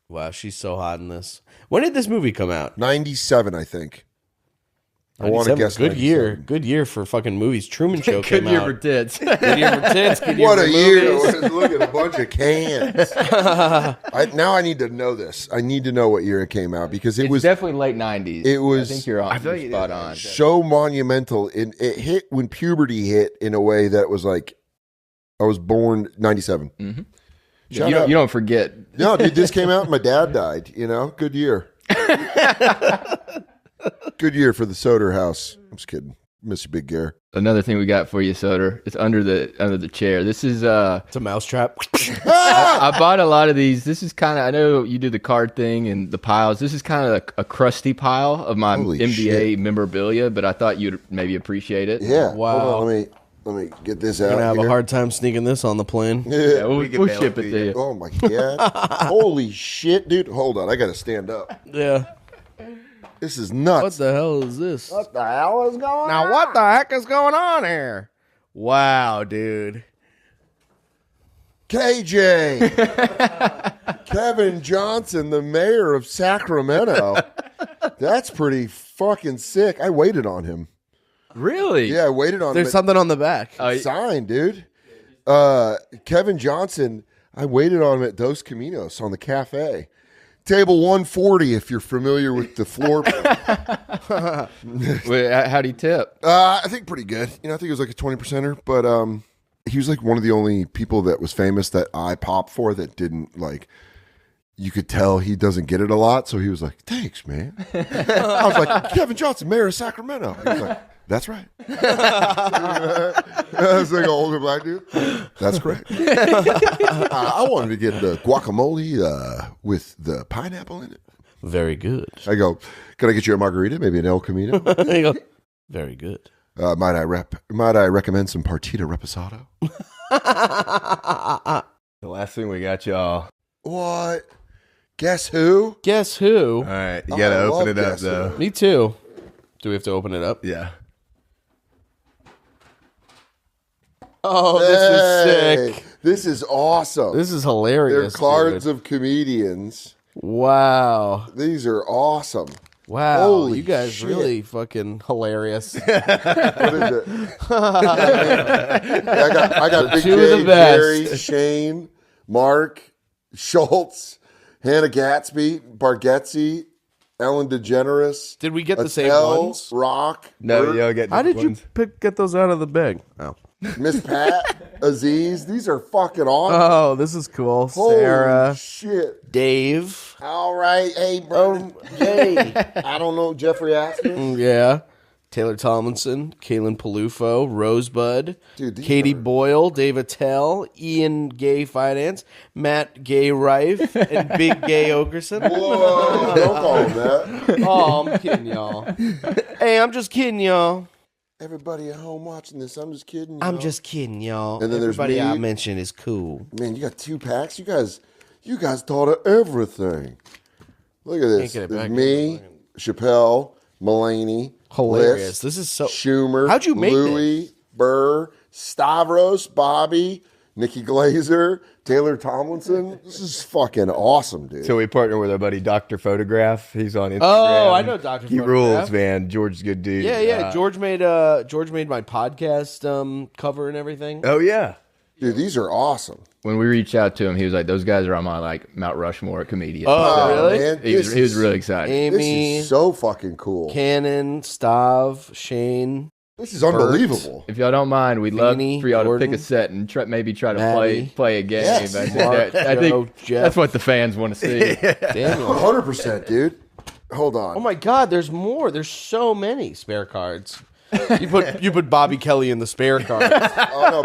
Wow, she's so hot in this. When did this movie come out? 97, I think. I want to guess. Good year. Good year for fucking movies. Truman Show came out. Good year for tits. Good year for tits. Good year What for a year. movies. Look at a bunch of cans. Now I need to know this. I need to know what year it came out because it was definitely late 90s. It was. I think you're on. You're spot on. So monumental. It hit when puberty hit in a way that was like, I was born 97. Mm-hmm. You don't forget. No, dude, this came out and my dad died. Good year. Good year for the Soder house. I'm just kidding. Miss you, Big Gare. Another thing we got for you, Soder. It's under the chair. This is it's a mousetrap. I bought a lot of these. This is kind of, I know you do the card thing and the piles. This is kind of a crusty pile of my Holy NBA shit. memorabilia, but I thought you'd maybe appreciate it. Yeah. Wow. Hold on, let me get this out. I'm gonna have here. a hard time sneaking this on the plane. Yeah. We'll ship it to you. Oh my god. Holy shit, dude. Hold on. I gotta stand up. Yeah. This is nuts. What the hell is this? What the hell is going on? Now, what the heck is going on here? Wow, dude. KJ. Kevin Johnson, the mayor of Sacramento. That's pretty fucking sick. I waited on him. Really? Yeah, I waited on him. There's something on the back. Signed, dude. Kevin Johnson, I waited on him at Dos Caminos on the cafe. Table 140, if you're familiar with the floor plan. Wait, how'd he tip? I think pretty good. I think it was like a 20%er, but he was like one of the only people that was famous that I popped for that didn't like. You could tell he doesn't get it a lot, so he was like, "Thanks, man." I was like, "Kevin Johnson, mayor of Sacramento." He was like, "That's right." I was like an older black dude. That's correct. I wanted to get the guacamole with the pineapple in it. Very good. I go, "Can I get you a margarita? Maybe an El Camino?" There you go. Very good. Might I recommend some Partita Reposado? The last thing we got, y'all. What? Guess who? Guess who? All right, you gotta open it up though. Me too. Do we have to open it up? Yeah. Oh, this is sick. This is awesome. This is hilarious. They're cards of comedians. Wow. These are awesome. Wow. Holy you guys shit. really fucking hilarious. What is it? I got Big Two of J, the best. Jerry, Shane, Mark, Schultz, Hannah Gatsby, Bargetzi, Ellen DeGeneres. Did we get the same Attell, ones? Rock. No, Burt. you don't get. How did you ones. get those out of the bag? Oh. Miss Pat, Aziz. These are fucking awesome. Oh, this is cool. Holy Sarah, shit. Dave. All right. Hey, bro. Hey. I don't know. Jeffrey Asmus. Yeah. Taylor Tomlinson, Kaylin Palufo, Rosebud, Dude, Katie Boyle, Dave Attell, Ian Gay Finance, Matt Gay Rife, and Big Gay Okerson. Whoa. Don't call him that. Oh, I'm kidding, y'all. Hey, I'm just kidding, y'all. Everybody at home watching this, I'm just kidding. I'm just kidding, y'all. And then everybody there's me. I mentioned is cool. Man, you got 2 packs. You guys thought of everything. Look at this. Can't get it There's back me, Chappelle, Mulaney, Hilarious. List, This is so Schumer. How'd you make Louis, Burr, Stavros, Bobby, Nikki Glazer, Taylor Tomlinson. This is fucking awesome, dude. So we partner with our buddy Dr. Photograph. He's on Instagram. Oh, I know Dr. He Photograph. rules, man. George's a good dude. Yeah. George made my podcast cover and everything. Oh yeah. Dude, these are awesome. When we reached out to him, he was like, "Those guys are on my like Mount Rushmore of comedians." Oh, really? Man, He was really excited. This Amy, is so fucking cool. Cannon, Stav, Shane. This is unbelievable. If y'all don't mind, we'd love Beanie, for y'all Gordon, to pick a set and maybe try to Maddie. play a game. Yes. I think, Mark, Joe, Jeff. that's what the fans want to see. Daniel. 100%, dude. Hold on. Oh my God, there's more. There's so many spare cards. You put Bobby Kelly in the spare cards. Oh no,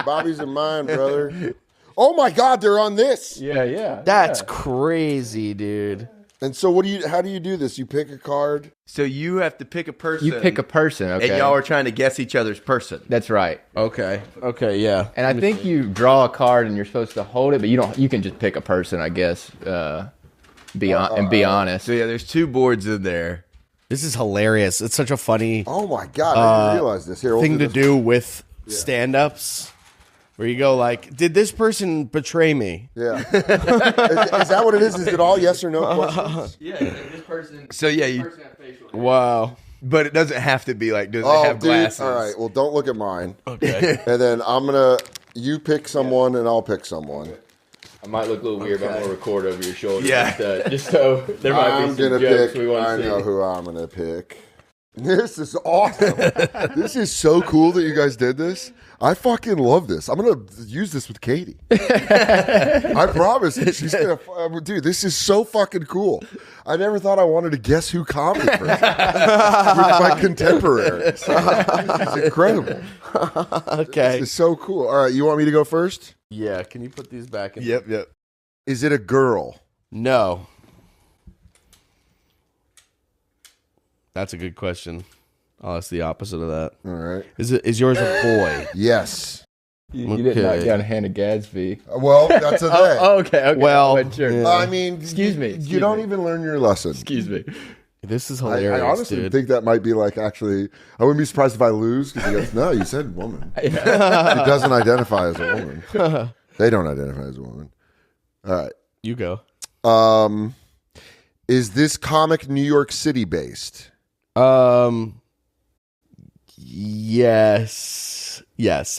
Bobby's in mine, brother. Oh my God, they're on this. Yeah. That's crazy, dude. And so, how do you do this? You pick a card. So you have to pick a person. You pick a person, okay? And y'all are trying to guess each other's person. That's right. Okay, yeah. And I think you draw a card and you're supposed to hold it, but you don't. You can just pick a person, I guess. Be honest. So yeah, there's 2 boards in there. This is hilarious. It's such a funny Oh my God, I didn't realize this. Here, we'll thing to this. do with stand-ups. Where you go like, did this person betray me? Yeah. Is that what it is? Is it all yes or no questions? Yeah, this person. So yeah, you, Wow. but it doesn't have to be like, does it Oh, have dude. glasses? All right. Well, don't look at mine. Okay. And then you pick someone and I'll pick someone. I might look a little weird, but I'm gonna record over your shoulder. Yeah. Just so there might I'm be some gonna jokes pick. we want I to see. know who I'm gonna pick. This is awesome. This is so cool that you guys did this. I fucking love this. I'm gonna use this with Katie. I promise. She's gonna. Dude, this is so fucking cool. I never thought I wanted to guess who comedy person with my contemporaries. This is incredible. Okay. This is so cool. All right, you want me to go first? Yeah. Can you put these back in? Yep. Is it a girl? No. That's a good question. Oh, it's the opposite of that. All right. Is yours a boy? Yes. You didn't knock Okay. down Hannah Gadsby. Well, that's a thing. Okay. Well, I wasn't sure. yeah. I mean, Excuse me. You don't even learn your lesson. Excuse me. This is I hilarious, honestly dude. think that might be like actually. I wouldn't be surprised if I lose because he goes, "No, you said woman." He doesn't identify as a woman. They don't identify as a woman. All right. You go. Is this comic New York City based? Yes.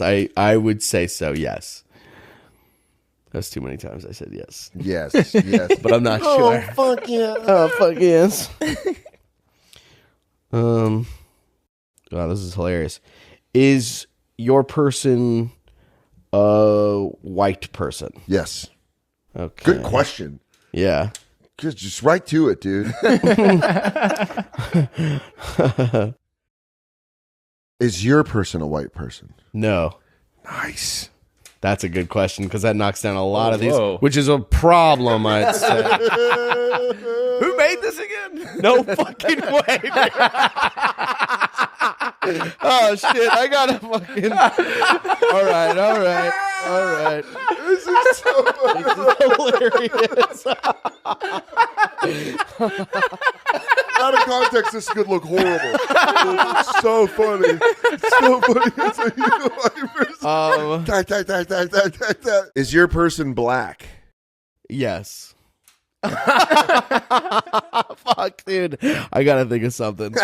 I would say so. Yes. That's too many times I said yes. Yes. Yes. But I'm not sure. Fuck yeah. Oh, fuck yes. Wow, this is hilarious. Is your person a white person? Yes. Okay. Good question. Yeah. Just right to it, dude. Is your person a white person? No. Nice. That's a good question because that knocks down a lot of these, whoa. which is a problem, I'd say. Who made this again? No fucking way. Oh shit! I gotta fucking. All right. This is so Hilarious. out of context. This could look horrible. It's so funny. It's so funny. It's like, you know, is your person black? Yes. Fuck, dude. I gotta think of something.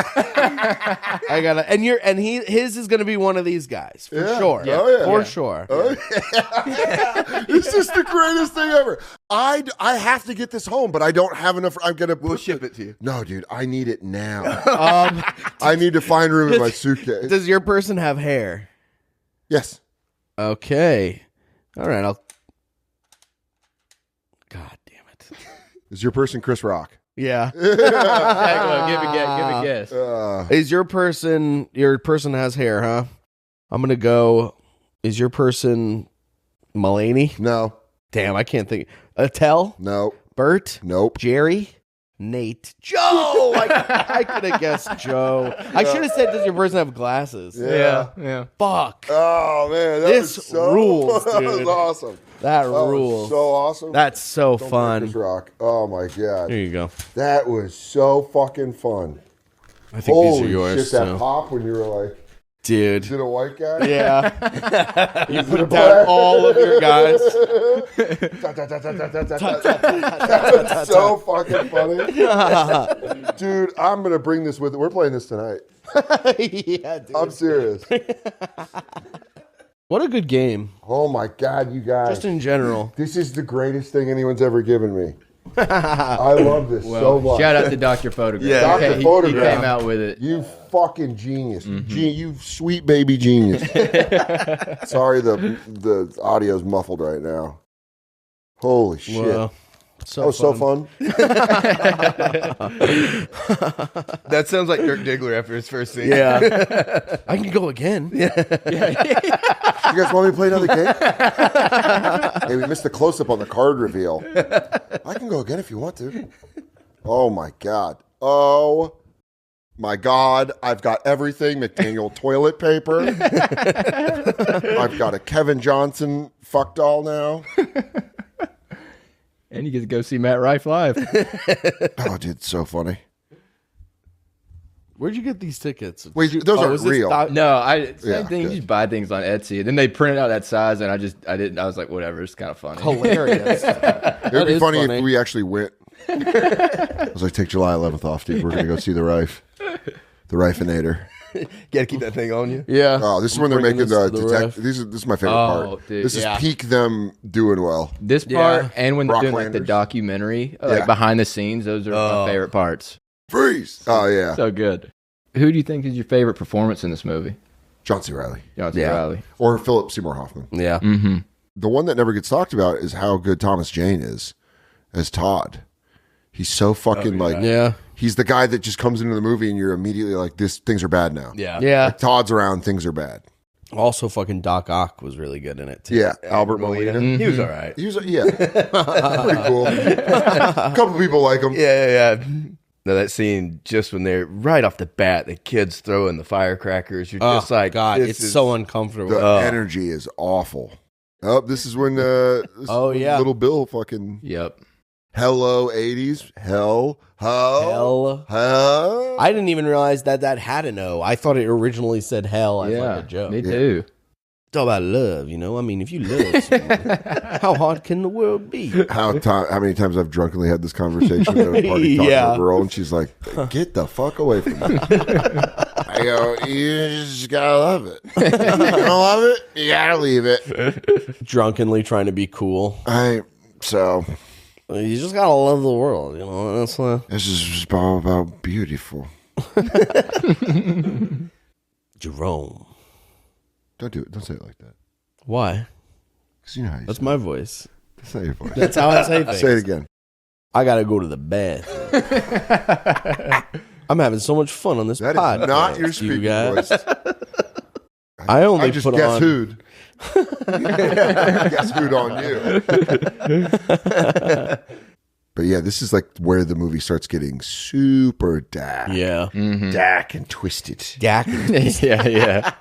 His is gonna be one of these guys for sure. Yeah. Oh, yeah. For sure. Oh, yeah. This is the greatest thing ever. I have to get this home, but I don't have enough. We'll ship it to you. No, dude, I need it now. I need to find room in my suitcase. Does your person have hair? Yes. Okay. All right. God damn it. Is your person Chris Rock? Yeah. Sagalow, give a guess. Is your person has hair, huh? I'm going to go, is your person Mulaney? No. Damn, I can't think. Attell? No. Burt? Nope. Jerry? Nate? Joe! I could have guessed Joe. I should have said, does your person have glasses? Yeah. Fuck. Oh, man. This rules, That dude. was awesome. That Was rules. so awesome. That's so Don't fun. Chris Rock. Oh, my God. Here you go. That was so fucking fun. I think Holy these are yours. shit, that so. pop when you were like, Dude. is it a white guy? Yeah. You put down all of your guys. That's so fucking funny. Dude, I'm going to bring this with. We're playing this tonight. Yeah, dude. I'm serious. What a good game. Oh my God, you guys. Just in general. This is the greatest thing anyone's ever given me. I love this so much. Shout out to Dr. Photograph. Yeah. Dr. He Photograph. came out with it. You fucking genius. You sweet baby genius. Sorry, the audio's muffled right now. Holy shit. Wow. That was so fun. That sounds like Dirk Diggler after his first scene. Yeah. I can go again. You guys want me to play another game? Hey, we missed the close-up on the card reveal. I can go again if you want to. Oh, my God. Oh, my God. I've got everything. McDaniel toilet paper. I've got a Kevin Johnson fuck doll now. And you get to go see Matt Rife live. Oh, dude, it's so funny. Where'd you get these tickets? Wait, those aren't is this real. No, same Yeah, thing. You good. just buy things on Etsy. And then they printed out that size, and I was like, whatever. It's kind of funny. Hilarious. It would be funny if we actually went. I was like, take July 11th off, dude. We're going to go see the Rife. The Rifeinator. Gotta keep that thing on you. Yeah. Oh, this is when they're Bringing making this the to the detect. Rife. This is my favorite Oh, part. dude, This is yeah. peak them doing well. This part, Yeah. and when they're doing like the Rocklanders. documentary, Yeah. like behind the scenes, those are my favorite parts. Freeze! Oh, yeah. So good. Who do you think is your favorite performance in this movie? John C. Reilly. John C. Yeah. Reilly. Or Philip Seymour Hoffman. Yeah. Mm-hmm. The one that never gets talked about is how good Thomas Jane is as Todd. He's so fucking Yeah. he's the guy that just comes into the movie and you're immediately like, things are bad now. Yeah. Yeah. Like, Todd's around, things are bad. Also, fucking Doc Ock was really good in it, too. Yeah. Albert Molina. He was all right. He was, yeah. Pretty cool. A couple people like him. Yeah. No, that scene, just when they're right off the bat, the kids throwing the firecrackers, you're just like, God, this it's is- so uncomfortable. The energy is awful. Oh, this is when yeah. Little Bill fucking Yep. hello 80s. Hell. I didn't even realize that had an O. I thought it originally said hell as like a joke. Me too. It's all about love, you know? I mean, if you love someone, how hard can the world be? How many times I've drunkenly had this conversation at a party talking to a girl and she's like, get the fuck away from me. I go, you just gotta love it. You don't love it? You gotta leave it. Drunkenly trying to be cool. So You just gotta love the world, you know? That's this is just all about beautiful. Jerome. Don't do it. Don't say it like that. Why? Because you know how you That's say my voice. it. That's not your voice. That's how I say things. Say it again. I gotta go to the bathroom. I'm having so much fun on this That podcast. is not your you speaking guys. voice. I only I just put guess on. who'd. Guess who'd on you. But yeah, this is like where the movie starts getting super dark. Yeah. Dark and twisted. Dak. yeah.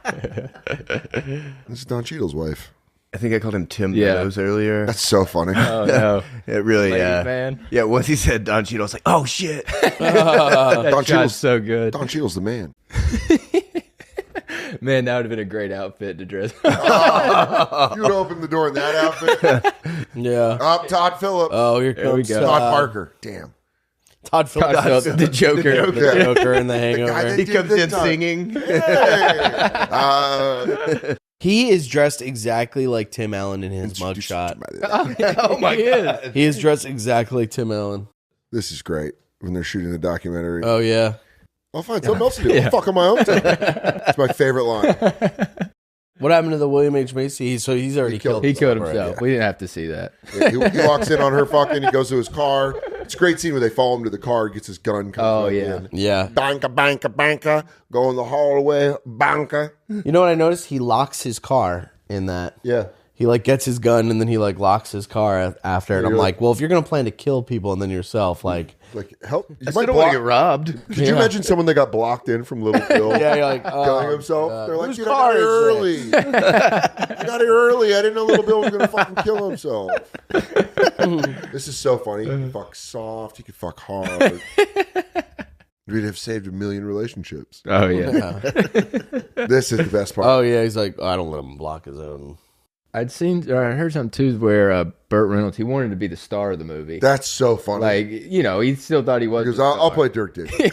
This is Don Cheadle's wife. I think I called him Tim Yeah. Meadows earlier. That's so funny. Oh, no. It really, Ladies man. Yeah, once he said Don Cheadle, I was like, oh, shit. That Don shot's Cheadle's so good. Don Cheadle's the man. Man, that would have been a great outfit to dress. You would open the door in that outfit. Yeah. Up, Todd Phillips. Oh, here There we comes go. Todd Parker. Damn. Todd Phillips. Todd Phillips, the Joker. The Joker in the guy Hangover. that He did comes the in time. singing. Hey. He is dressed exactly like Tim Allen in his mugshot. Oh, my God. He is dressed exactly like Tim Allen. This is great when they're shooting the documentary. Oh, yeah. I'll find something else to do. I'll fuck on my own time. It's my favorite line. What happened to the William H. Macy? He's already killed He killed himself. himself. We didn't have to see that. Yeah, he walks in on her fucking. He goes to his car. It's a great scene where they follow him to the car. Gets his gun. Yeah. Banka. Go in the hallway. Banka. You know what I noticed? He locks his car in that. Yeah. He like gets his gun and then he like locks his car after. And I'm like, well, if you're gonna plan to kill people and then yourself, like help. I still don't want to get robbed. Could you imagine someone that got blocked in from Little Phil? Yeah, you're like, killing himself. They're like, whose dude, I car got here is early. I got here early. I didn't know Little Bill was gonna fucking kill himself. This is so funny. You can fuck soft. You can fuck hard. We'd have saved 1 million relationships. Oh yeah. This is the best part. Oh yeah, he's like, I don't let him block his own. I heard something too where Burt Reynolds, he wanted to be the star of the movie. That's so funny. Like, he still thought he was. Because I'll play Dirk Dick. So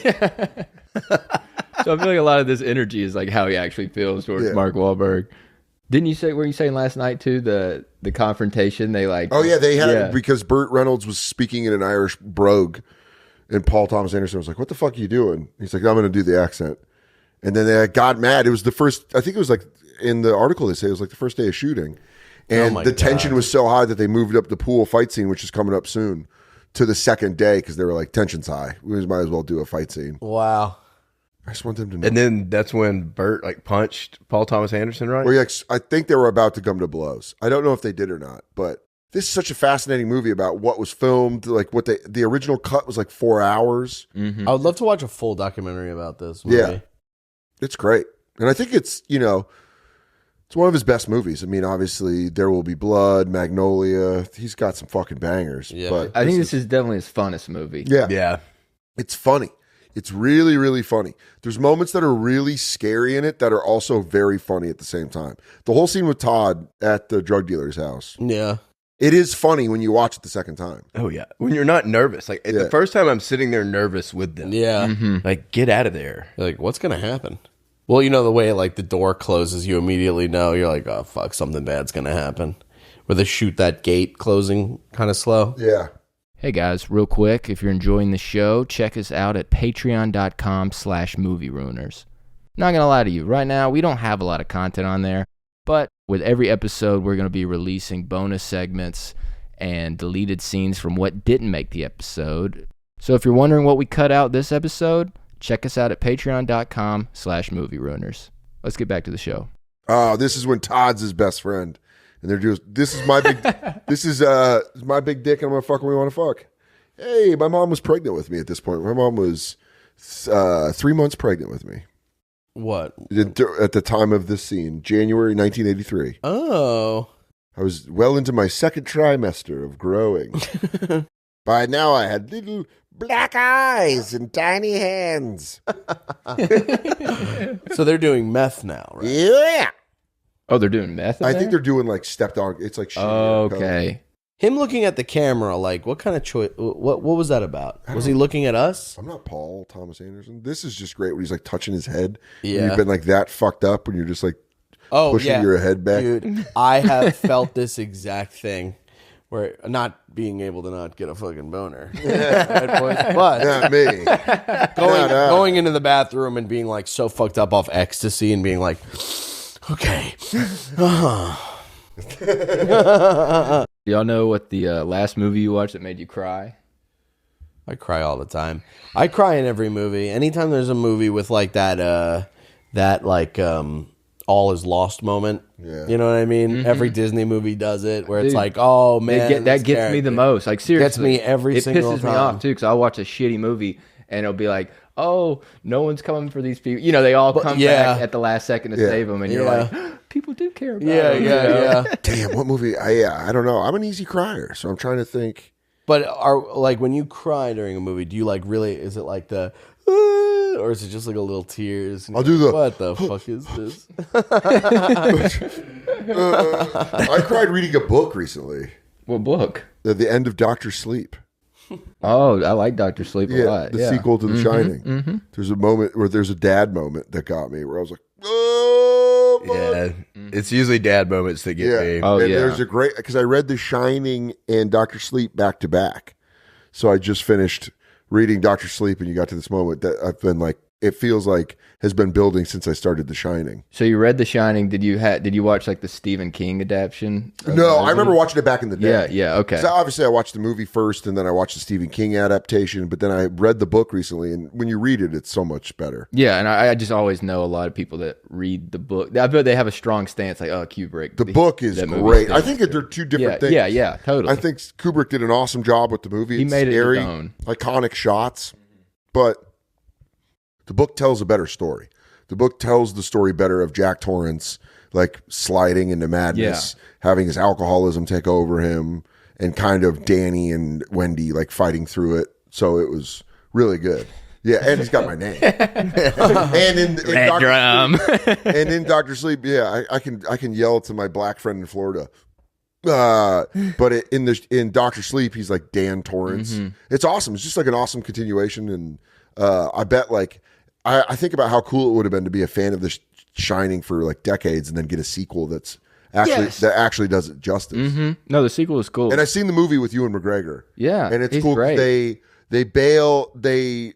I feel like a lot of this energy is like how he actually feels towards Mark Wahlberg. Didn't you say? Were you saying last night too the confrontation? They like. Oh yeah, they had because Burt Reynolds was speaking in an Irish brogue, and Paul Thomas Anderson was like, "What the fuck are you doing?" He's like, "I'm going to do the accent," and then they got mad. It was the first. I think it was like in the article they say it was like the first day of shooting. And the tension was so high that they moved up the pool fight scene, which is coming up soon, to the second day because they were like, tension's high. We might as well do a fight scene. Wow. I just want them to know. And then that's when Burt like punched Paul Thomas Anderson, right? Well, I think they were about to come to blows. I don't know if they did or not, but this is such a fascinating movie about what was filmed. Like what the original cut was like 4 hours. Mm-hmm. I would love to watch a full documentary about this movie. Yeah. It's great. And I think it's, it's one of his best movies. I mean, obviously, There Will Be Blood, Magnolia. He's got some fucking bangers. Yeah. But I think this is definitely his funnest movie. Yeah. Yeah. It's funny. It's really, really funny. There's moments that are really scary in it that are also very funny at the same time. The whole scene with Todd at the drug dealer's house. Yeah. It is funny when you watch it the second time. Oh, yeah. When you're not nervous. Like, the first time I'm sitting there nervous with them. Yeah. Mm-hmm. Like, get out of there. You're like, what's going to happen? Well, the way like the door closes, you immediately know. You're like, oh, fuck, something bad's going to happen. Where they shoot that gate closing kind of slow. Yeah. Hey guys, real quick, if you're enjoying the show, check us out at patreon.com/movieruiners. Not going to lie to you, right now we don't have a lot of content on there, but with every episode we're going to be releasing bonus segments and deleted scenes from what didn't make the episode. So if you're wondering what we cut out this episode, check us out at patreon.com/movieruiners. Let's get back to the show. Oh, this is when Todd's his best friend. And they're just, this is my big dick and I'm gonna fuck when we want to fuck. Hey, my mom was pregnant with me at this point. My mom was 3 months pregnant with me. What? At the time of this scene, January 1983. Oh. I was well into my second trimester of growing. By now I had little black eyes and tiny hands. So they're doing meth now, right? Yeah. Oh, they're doing meth? I think they're doing like stepped on. It's like shit. Okay. Him looking at the camera, like, what kind of choice? What was that about? Was he looking at us? I'm not Paul Thomas Anderson. This is just great when he's like touching his head. Yeah. You've been like that fucked up when you're just like pushing your head back. Dude, I have felt this exact thing where not being able to not get a fucking boner. Right, boys? But Not me. going into the bathroom and being like so fucked up off ecstasy and being like, okay. Y'all know what the last movie you watched that made you cry? I cry all the time. I cry in every movie. Anytime there's a movie with like that all is lost moment. Yeah. You know what I mean? Mm-hmm. Every Disney movie does it where it's Dude, like, oh man, that gets me the most. Like seriously, gets me every single It pisses time. me off too because I'll watch a shitty movie and it'll be like, oh, no one's coming for these people. You know, they all come back at the last second to save them, and you're like, people do care about them. Yeah. Damn, what movie? I don't know. I'm an easy crier, so I'm trying to think. But when you cry during a movie, do you like really? Is it like the, or is it just like a little tears? I'll do the. What the fuck is this? I cried reading a book recently. What book? The end of Doctor Sleep. Oh, I like Doctor Sleep a lot. The sequel to The Shining. Mm-hmm. There's a moment where there's a dad moment that got me, where I was like, oh, yeah. It's usually dad moments that get me. Oh, and yeah. there's a great, because I read The Shining and Doctor Sleep back to back. So I just finished reading Doctor Sleep, and you got to this moment that I've been like it feels like has been building since I started The Shining. So you read The Shining? Did you watch like the Stephen King adaptation? No, I remember watching it back in the day. Yeah, okay. So obviously, I watched the movie first, and then I watched the Stephen King adaptation. But then I read the book recently, and when you read it, it's so much better. Yeah, and I just always know a lot of people that read the book. I bet they have a strong stance, like, oh, Kubrick. The book is great. I think that they're two different things. Yeah, totally. I think Kubrick did an awesome job with the movie. He made it scary, his own. iconic shots, but the book tells a better story. The book tells the story better of Jack Torrance, like sliding into madness, having his alcoholism take over him, and kind of Danny and Wendy like fighting through it. So it was really good. Yeah, and he's got my name. And in Dr. Sleep, and in Dr. Sleep, yeah, I can yell to my black friend in Florida. But in Dr. Sleep, he's like Dan Torrance. Mm-hmm. It's awesome. It's just like an awesome continuation, and I bet like I think about how cool it would have been to be a fan of The Shining for like decades and then get a sequel that actually does it justice. Mm-hmm. No, the sequel is cool. And I've seen the movie with Ewan McGregor. Yeah, and it's he's cool. Great. They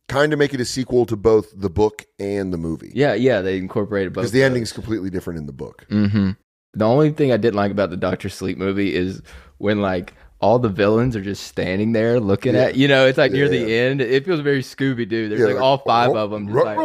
kind of make it a sequel to both the book and the movie. Yeah, they incorporated both. Because the ending's completely different in the book. Mm-hmm. The only thing I didn't like about the Dr. Sleep movie is when like all the villains are just standing there looking at, it's like near the end. It feels very Scooby-Doo. There's like all five of them just like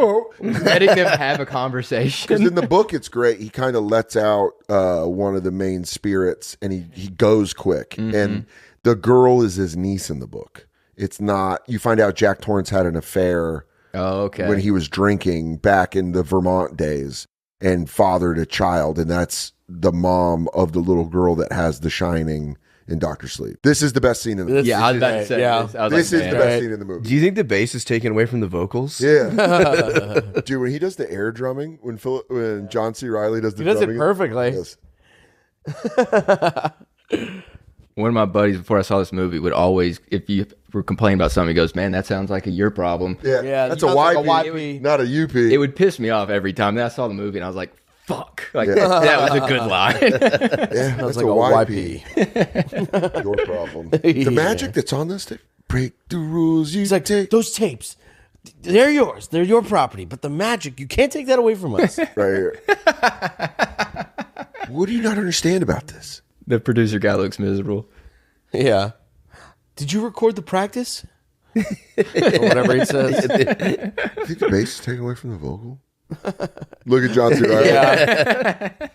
letting them have a conversation. Because in the book, it's great. He kind of lets out one of the main spirits, and he goes quick. Mm-hmm. And the girl is his niece in the book. It's not. You find out Jack Torrance had an affair when he was drinking back in the Vermont days and fathered a child, and that's the mom of the little girl that has The Shining in Dr. Sleep. This is the best scene in the movie. Yeah, I was about to say this. This is the best scene in the movie. Do you think the bass is taken away from the vocals? Yeah. Dude, when he does the air drumming, when John C. Reilly does the drumming. He does it perfectly. Yes. One of my buddies before I saw this movie would always, if you were complaining about something, he goes, "Man, that sounds like a your problem." Yeah, that's a YP, not a UP. It would piss me off every time. Then I saw the movie and I was like, "Fuck!" Like that was a good line. Yeah, that's like a YP. Your problem. The magic that's on this tape. Break the rules. He's like, those tapes, they're yours. They're your property. But the magic, you can't take that away from us. Right here. What do you not understand about this? The producer guy looks miserable. Yeah. Did you record the practice? Or whatever he says. You think the bass is taken away from the vocal? Look at John C. Reilly. Yeah.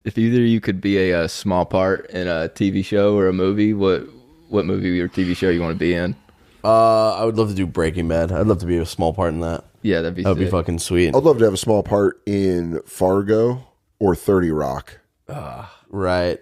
If either of you could be a small part in a TV show or a movie, what movie or TV show you want to be in? I would love to do Breaking Bad. I'd love to be a small part in that. Yeah, that'd be fucking sweet. I'd love to have a small part in Fargo or 30 Rock. Right.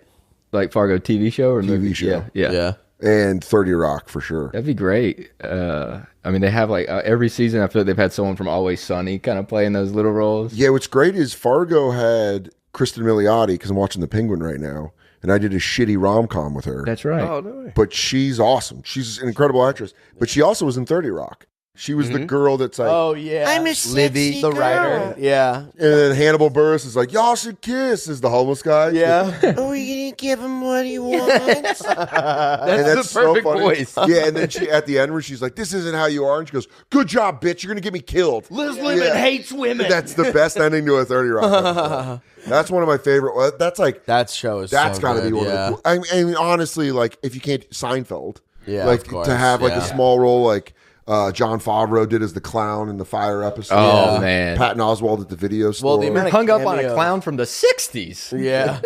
Like Fargo TV show or TV movie? show. Yeah. And 30 Rock for sure. That'd be great. I mean, they have like every season, I feel like they've had someone from Always Sunny kind of playing those little roles. Yeah, what's great is Fargo had Kristen Milioti, because I'm watching The Penguin right now, and I did a shitty rom-com with her. That's right. Oh, no way. But she's awesome. She's an incredible actress. But she also was in 30 Rock. She was the girl that's like, oh, yeah. I'm a Livy, the writer. Yeah. And then Hannibal Buress is like, y'all should kiss, is the homeless guy. Yeah. Are we going to give him what he wants? That's the perfect voice. Yeah, and then she at the end where she's like, this isn't how you are. And she goes, good job, bitch. You're going to get me killed. Liz Lemon hates women. That's the best ending to a 30 Rock episode. That's one of my favorite. That's like, that show is that's so got to good, be one of the cool. I mean, honestly, like, if you can't, Seinfeld. Yeah, like of course. to have like a small role like John Favreau did as the clown in the Fire episode. Oh, man. Patton Oswalt at the video store. Well, the amount of hung up on a clown from the 60s. Yeah.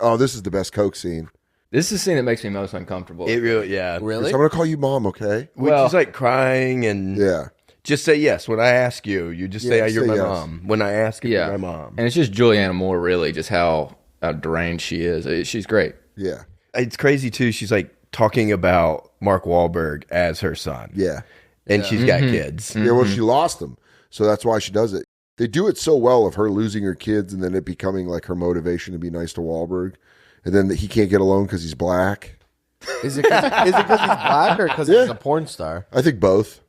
Oh, this is the best Coke scene. This is the scene that makes me most uncomfortable. It really, yeah. Really? So I'm going to call you mom, okay? Well, she's like crying and Yeah. just say yes. When I ask you, you just say you're say my yes. mom. When I ask you, Yeah. you're my mom. And it's just Julianne Moore, really, just how deranged she is. She's great. Yeah. It's crazy, too. She's like talking about Mark Wahlberg as her son. Yeah. And she's got kids. Yeah, well, she lost them. So that's why she does it. They do it so well of her losing her kids and then it becoming like her motivation to be nice to Wahlberg. And then he can't get alone because he's black. Is it because he's black or because he's a porn star? I think both.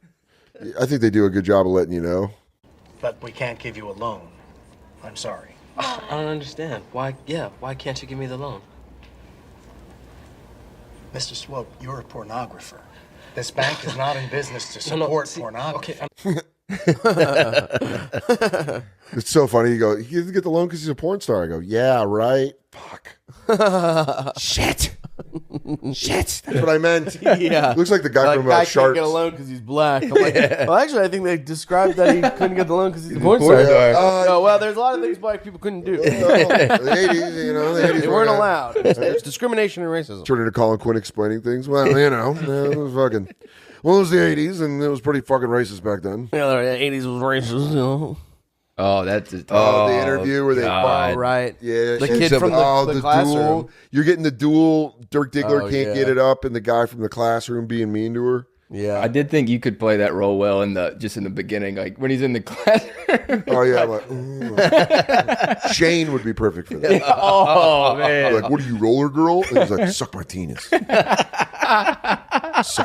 I think they do a good job of letting you know. But we can't give you a loan. I'm sorry. I don't understand. Why can't you give me the loan? Mr. Swope, you're a pornographer. This bank is not in business to support pornography. Okay, It's so funny. You go, he doesn't get the loan because he's a porn star. I go, yeah, right. Fuck. Shit. Shit. That's what I meant. Yeah. Looks like the guy from can't Sharks. get a loan because he's black. I'm like, well, actually, I think they described that he couldn't get the loan because he's a porn star. Oh, well, there's a lot of things black people couldn't do. The 80s, you know, they weren't allowed. It's discrimination and racism. Turning to Colin Quinn explaining things. Well, you know, it was fucking. Well, it was the 80s, and it was pretty fucking racist back then. Yeah, the 80s was racist, you know. Oh, that's the interview where they right. Yeah, the kid from the classroom. Duel. You're getting the duel. Dirk Diggler can't get it up, and the guy from the classroom being mean to her. Yeah, I did think you could play that role well in the beginning, like when he's in the classroom. Oh yeah, like, Shane would be perfect for that. Oh man, like, what are you, roller girl? And he's like, suck my penis. Suck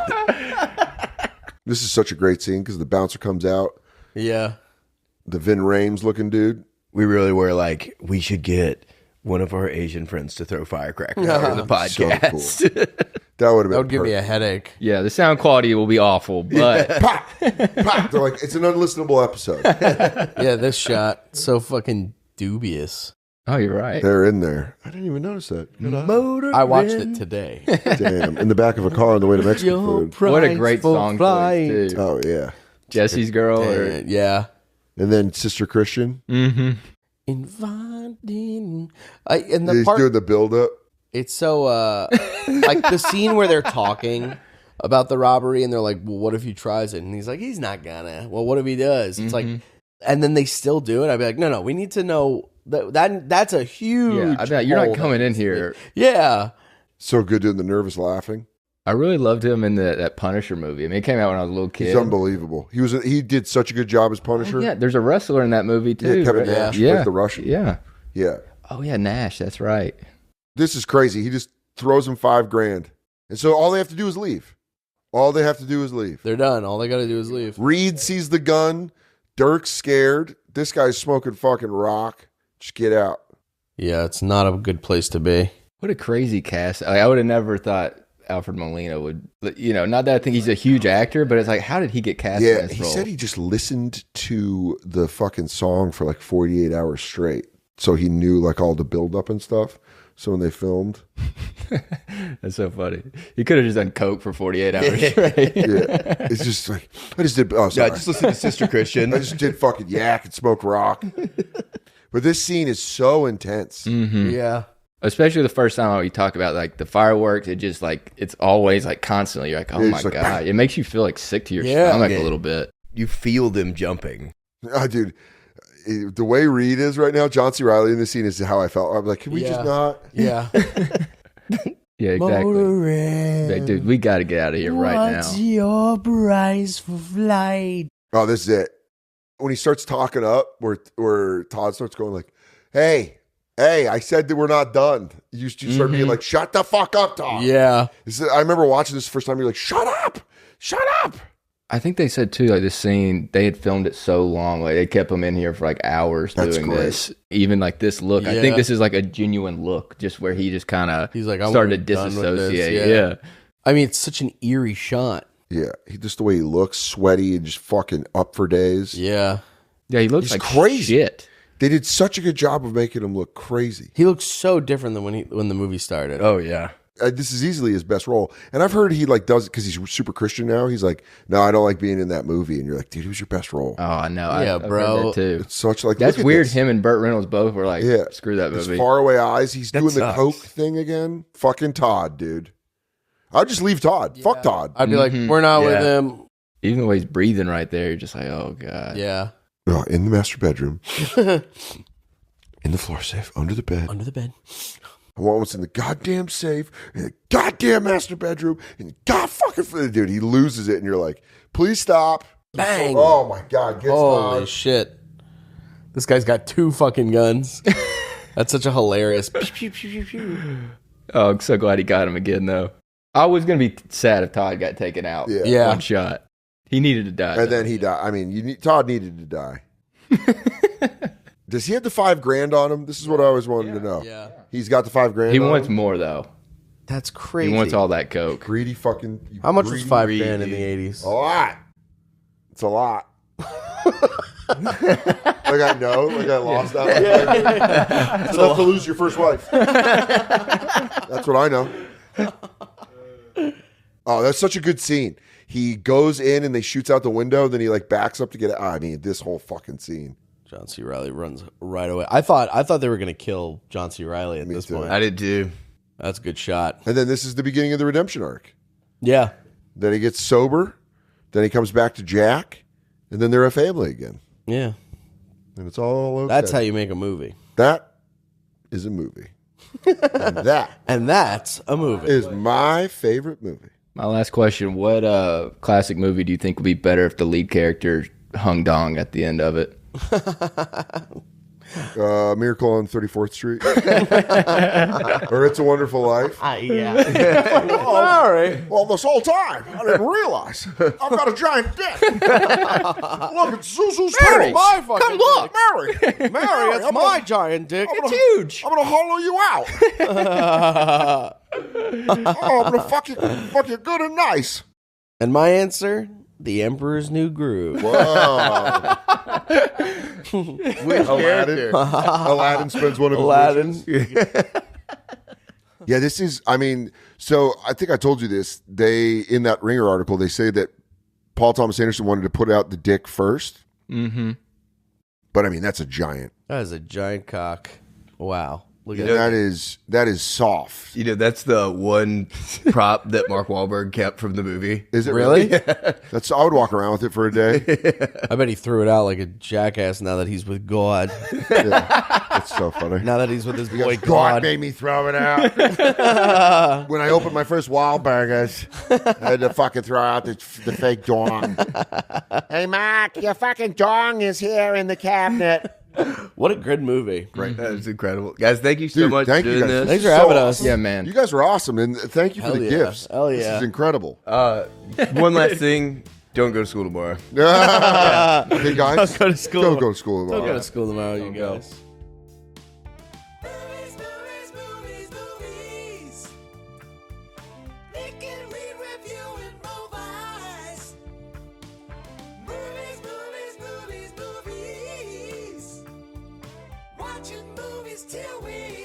it. This is such a great scene because the bouncer comes out. Yeah. The Vin Rames looking dude. We really were like, we should get one of our Asian friends to throw firecrackers in the podcast. So cool. That would have been. That would give me a headache. Yeah, the sound quality will be awful, but pop, pop. They're like, it's an unlistenable episode. Yeah, this shot so fucking dubious. Oh, you're right. They're in there. I didn't even notice that. I watched it today. Damn, in the back of a car on the way to Mexican food. What a great song choice, too. Oh yeah, Jesse's Girl. Yeah. And then Sister Christian. Mm-hmm. Inviting. He's doing the build up. It's so like the scene where they're talking about the robbery and they're like, well, what if he tries it? And he's like, he's not gonna. Well, what if he does? It's like, and then they still do it. I'd be like, no, we need to know that's a huge. Yeah, I bet you're not coming in here. Yeah. So good doing the nervous laughing. I really loved him in that Punisher movie. I mean, it came out when I was a little kid. He's unbelievable. He did such a good job as Punisher. Oh, yeah, there's a wrestler in that movie too. Yeah, Kevin right? Nash, yeah. like the Russian. Yeah. Yeah. Oh yeah, Nash. That's right. This is crazy. He just throws him $5,000, and so all they have to do is leave. All they have to do is leave. They're done. All they got to do is leave. Reed sees the gun. Dirk's scared. This guy's smoking fucking rock. Just get out. Yeah, it's not a good place to be. What a crazy cast. I would have never thought Alfred Molina would, not that I think he's a huge actor, but it's like, how did he get cast in this he role? said he just listened to the fucking song for like 48 hours straight. So he knew like all the build up and stuff. So when they filmed. That's so funny. He could have just done coke for 48 hours straight. Yeah. It's just like, I just did, oh, sorry. Yeah, just listen to Sister Christian. I just did fucking yak and smoke rock. But this scene is so intense. Mm-hmm. Yeah. Especially the first time we talk about like the fireworks, it just like, it's always like constantly, you're like, oh my like, God. It makes you feel like sick to your stomach a little bit. You feel them jumping. Oh, dude, the way Reed is right now, John C. Reilly in this scene is how I felt. I'm like, can we just not? Yeah. Yeah, exactly. Like, dude, we got to get out of here right now. What's your price for flight? Oh, this is it. When he starts talking up, where Todd starts going like, hey, I said that we're not done. You start being like, shut the fuck up, Todd. Yeah. I remember watching this the first time. You're like, shut up. I think they said too, like this scene, they had filmed it so long, like they kept them in here for like hours doing this. Even like this look, I think this is like a genuine look, just where he just kind of started to disassociate. Yeah. I mean, it's such an eerie shot. Yeah, just the way he looks, sweaty and just fucking up for days. Yeah. Yeah, he looks He's like crazy. Shit. They did such a good job of making him look crazy. He looks so different than when the movie started. Oh yeah. This is easily his best role, and I've heard he like does it because he's super Christian now. He's like, no, I don't like being in that movie, and you're like, dude, it was your best role. Oh, I know. Yeah, I've bro. heard that too. It's such like That's look at weird. this. Him and Burt Reynolds both were like, Yeah, screw that movie. His faraway eyes. He's doing sucks. the coke thing again. Fucking Todd, dude. I'd just leave Todd. Yeah. Fuck Todd. I'd be like, we're not with him. Even the way he's breathing right there, you're just like, oh god. Yeah. Oh, in the master bedroom, in the floor safe, under the bed. I want what's in the goddamn safe, in the goddamn master bedroom, and God fucking dude, he loses it, and you're like, please stop. Bang. Oh my God. Holy shit. This guy's got 2 fucking guns. That's such a hilarious. Oh, I'm so glad he got him again, though. I was gonna be sad if Todd got taken out. Yeah. One shot. He needed to die. And then he died. I mean, Todd needed to die. Does he have the $5,000 on him? This is what I always wanted to know. Yeah. He's got the $5,000. He on wants him? more though. That's crazy. He wants all that coke. Greedy fucking. How much was greedy, 5 greedy. band in the 80s? A lot. It's a lot. Like I know, like I lost that. Yeah. It's enough to lose your first wife. That's what I know. Oh, that's such a good scene. He goes in and they shoots out the window, then he like backs up to get it. I mean, this whole fucking scene. John C. Reilly runs right away. I thought they were going to kill John C. Reilly at this point. I did too. That's a good shot. And then this is the beginning of the redemption arc. Yeah. Then he gets sober. Then he comes back to Jack. And then they're a family again. Yeah. And it's all okay. That's how you make a movie. That is a movie. And that's a movie. Is my favorite movie. My last question, what classic movie do you think would be better if the lead character hung dong at the end of it? Miracle on 34th Street. Or It's a Wonderful Life. Yeah. Well, this whole time, I didn't realize I've got a giant dick. Look, it's Zuzu's Mary, penis. my fucking Come look, dick. Mary. Mary, it's my giant dick. It's huge. I'm going to hollow you out. Oh, I'm going to fuck you good and nice. And my answer, The Emperor's New Groove. Whoa. Which character? Aladdin spends one of his wishes. Yeah, this is, I mean, so I think I told you this. In that Ringer article, they say that Paul Thomas Anderson wanted to put out the dick first. Mm-hmm. But I mean, that's a giant. That is a giant cock. Wow. Look at that is soft. You know, that's the one prop that Mark Wahlberg kept from the movie. Is it Really? That's I would walk around with it for a day. I bet he threw it out like a jackass now that he's with God. Yeah, that's so funny. Now that he's with his boy God God. made me throw it out. When I opened my first Wahlburgers, I had to fucking throw out the fake dong. Hey, Mark, your fucking dong is here in the cabinet. What a good movie. Great. That was incredible. Guys, thank you so much thank for you doing guys. this. Thanks for having us. Yeah, man. You guys are awesome, and thank you for Hell the yeah. gifts. Hell This yeah. is incredible. One last thing. Don't go to school tomorrow. Hey, guys. Don't go to school. Don't go to school Don't tomorrow. go to school tomorrow, you guys. Watching movies till we